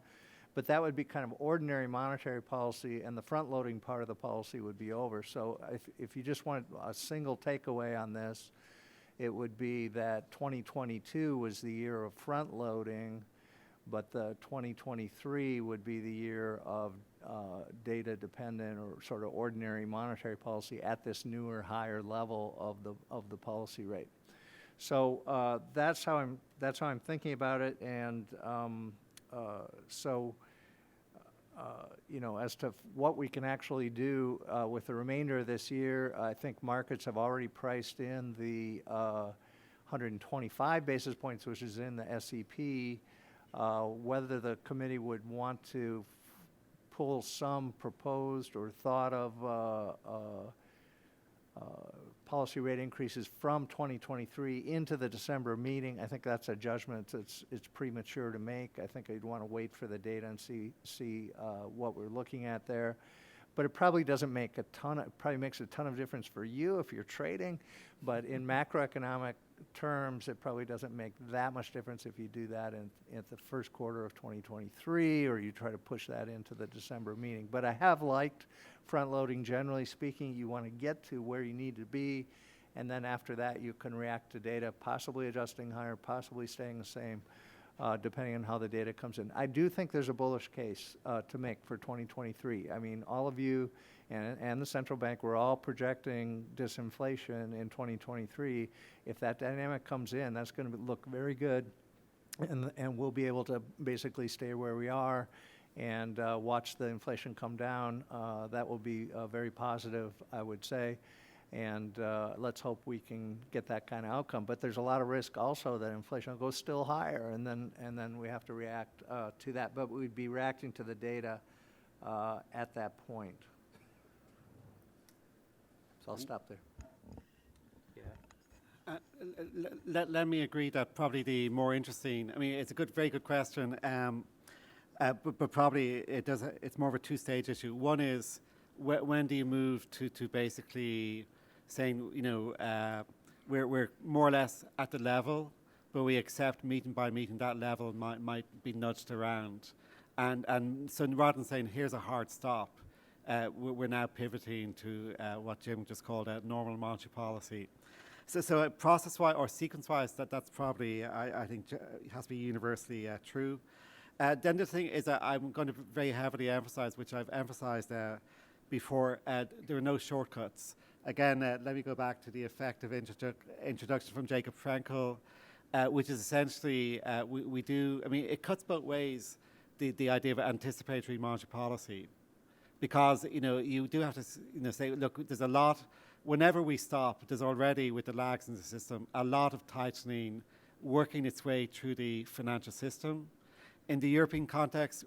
But that would be kind of ordinary monetary policy, and the front-loading part of the policy would be over. So if you just want a single takeaway on this, it would be that 2022 was the year of front-loading, but the 2023 would be the year of data-dependent or sort of ordinary monetary policy at this newer, higher level of the policy rate. So that's how I'm thinking about it, and as to what we can actually do with the remainder of this year, I think markets have already priced in the 125 basis points, which is in the SEP. Whether the committee would want to pull some proposed or thought of policy rate increases from 2023 into the December meeting, I think that's a judgment it's premature to make. I think I'd want to wait for the data and see what we're looking at there. But it probably doesn't make it probably makes a ton of difference for you if you're trading, but in macroeconomic terms, it probably doesn't make that much difference if you do that at the first quarter of 2023, or you try to push that into the December meeting. But I have liked front-loading, generally speaking. You want to get to where you need to be, and then after that, you can react to data, possibly adjusting higher, possibly staying the same, depending on how the data comes in. I do think there's a bullish case to make for 2023. I mean, all of you and the central bank, we're all projecting disinflation in 2023. If that dynamic comes in, that's going to look very good, and we'll be able to basically stay where we are and watch the inflation come down. That will be very positive, I would say. And let's hope we can get that kind of outcome. But there's a lot of risk also that inflation will go still higher, and then we have to react to that. But we'd be reacting to the data at that point. So I'll stop there. Let me agree that probably the more interesting, I mean, it's a very good question, but probably it's more of a two-stage issue. One is, when do you move to basically saying, we're more or less at the level, but we accept meeting by meeting that level might be nudged around. And so rather than saying, here's a hard stop, we're now pivoting to what Jim just called a normal monetary policy. So process-wise or sequence-wise, that's probably, I think, it has to be universally true. Then the thing is that I'm going to very heavily emphasize, which I've emphasized before, there are no shortcuts. Again, let me go back to the effective introduction from Jacob Frenkel, which is essentially, we do, I mean, it cuts both ways, the idea of anticipatory monetary policy. Because, you do have to, say, look, there's a lot, whenever we stop, there's already, with the lags in the system, a lot of tightening working its way through the financial system. In the European context,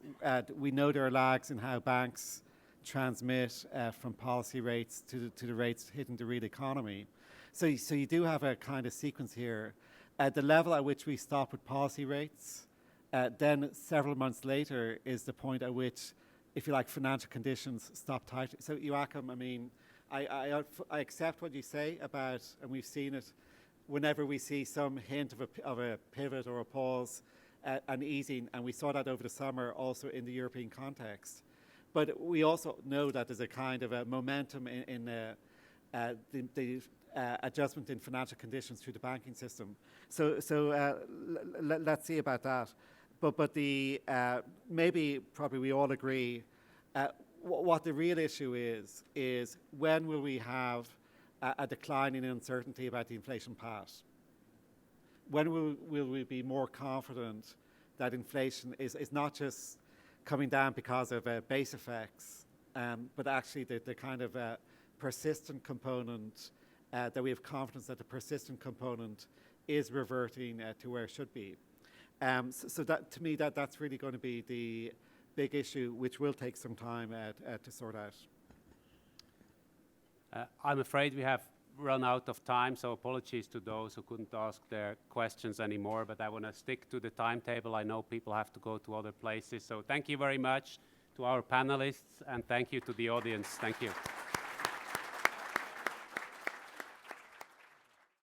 we know there are lags in how banks transmit from policy rates to the rates hitting the real economy. So you do have a kind of sequence here. At the level at which we stop with policy rates, then several months later is the point at which, if you like, financial conditions stop tightening. So Joachim, I mean, I accept what you say about, and we've seen it, whenever we see some hint of a pivot or a pause, and easing, and we saw that over the summer also in the European context. But we also know that there's a kind of a momentum in the adjustment in financial conditions through the banking system. So let's see about that. But the maybe probably we all agree what the real issue is when will we have a decline in uncertainty about the inflation path? When will we be more confident that inflation is not just coming down because of base effects, but actually the kind of persistent component, that we have confidence that the persistent component is reverting to where it should be. So that, to me, that's really going to be the big issue, which will take some time to sort out. I'm afraid we have run out of time, so apologies to those who couldn't ask their questions anymore, but I want to stick to the timetable. I know people have to go to other places, so thank you very much to our panelists, and thank you to the audience. Thank you.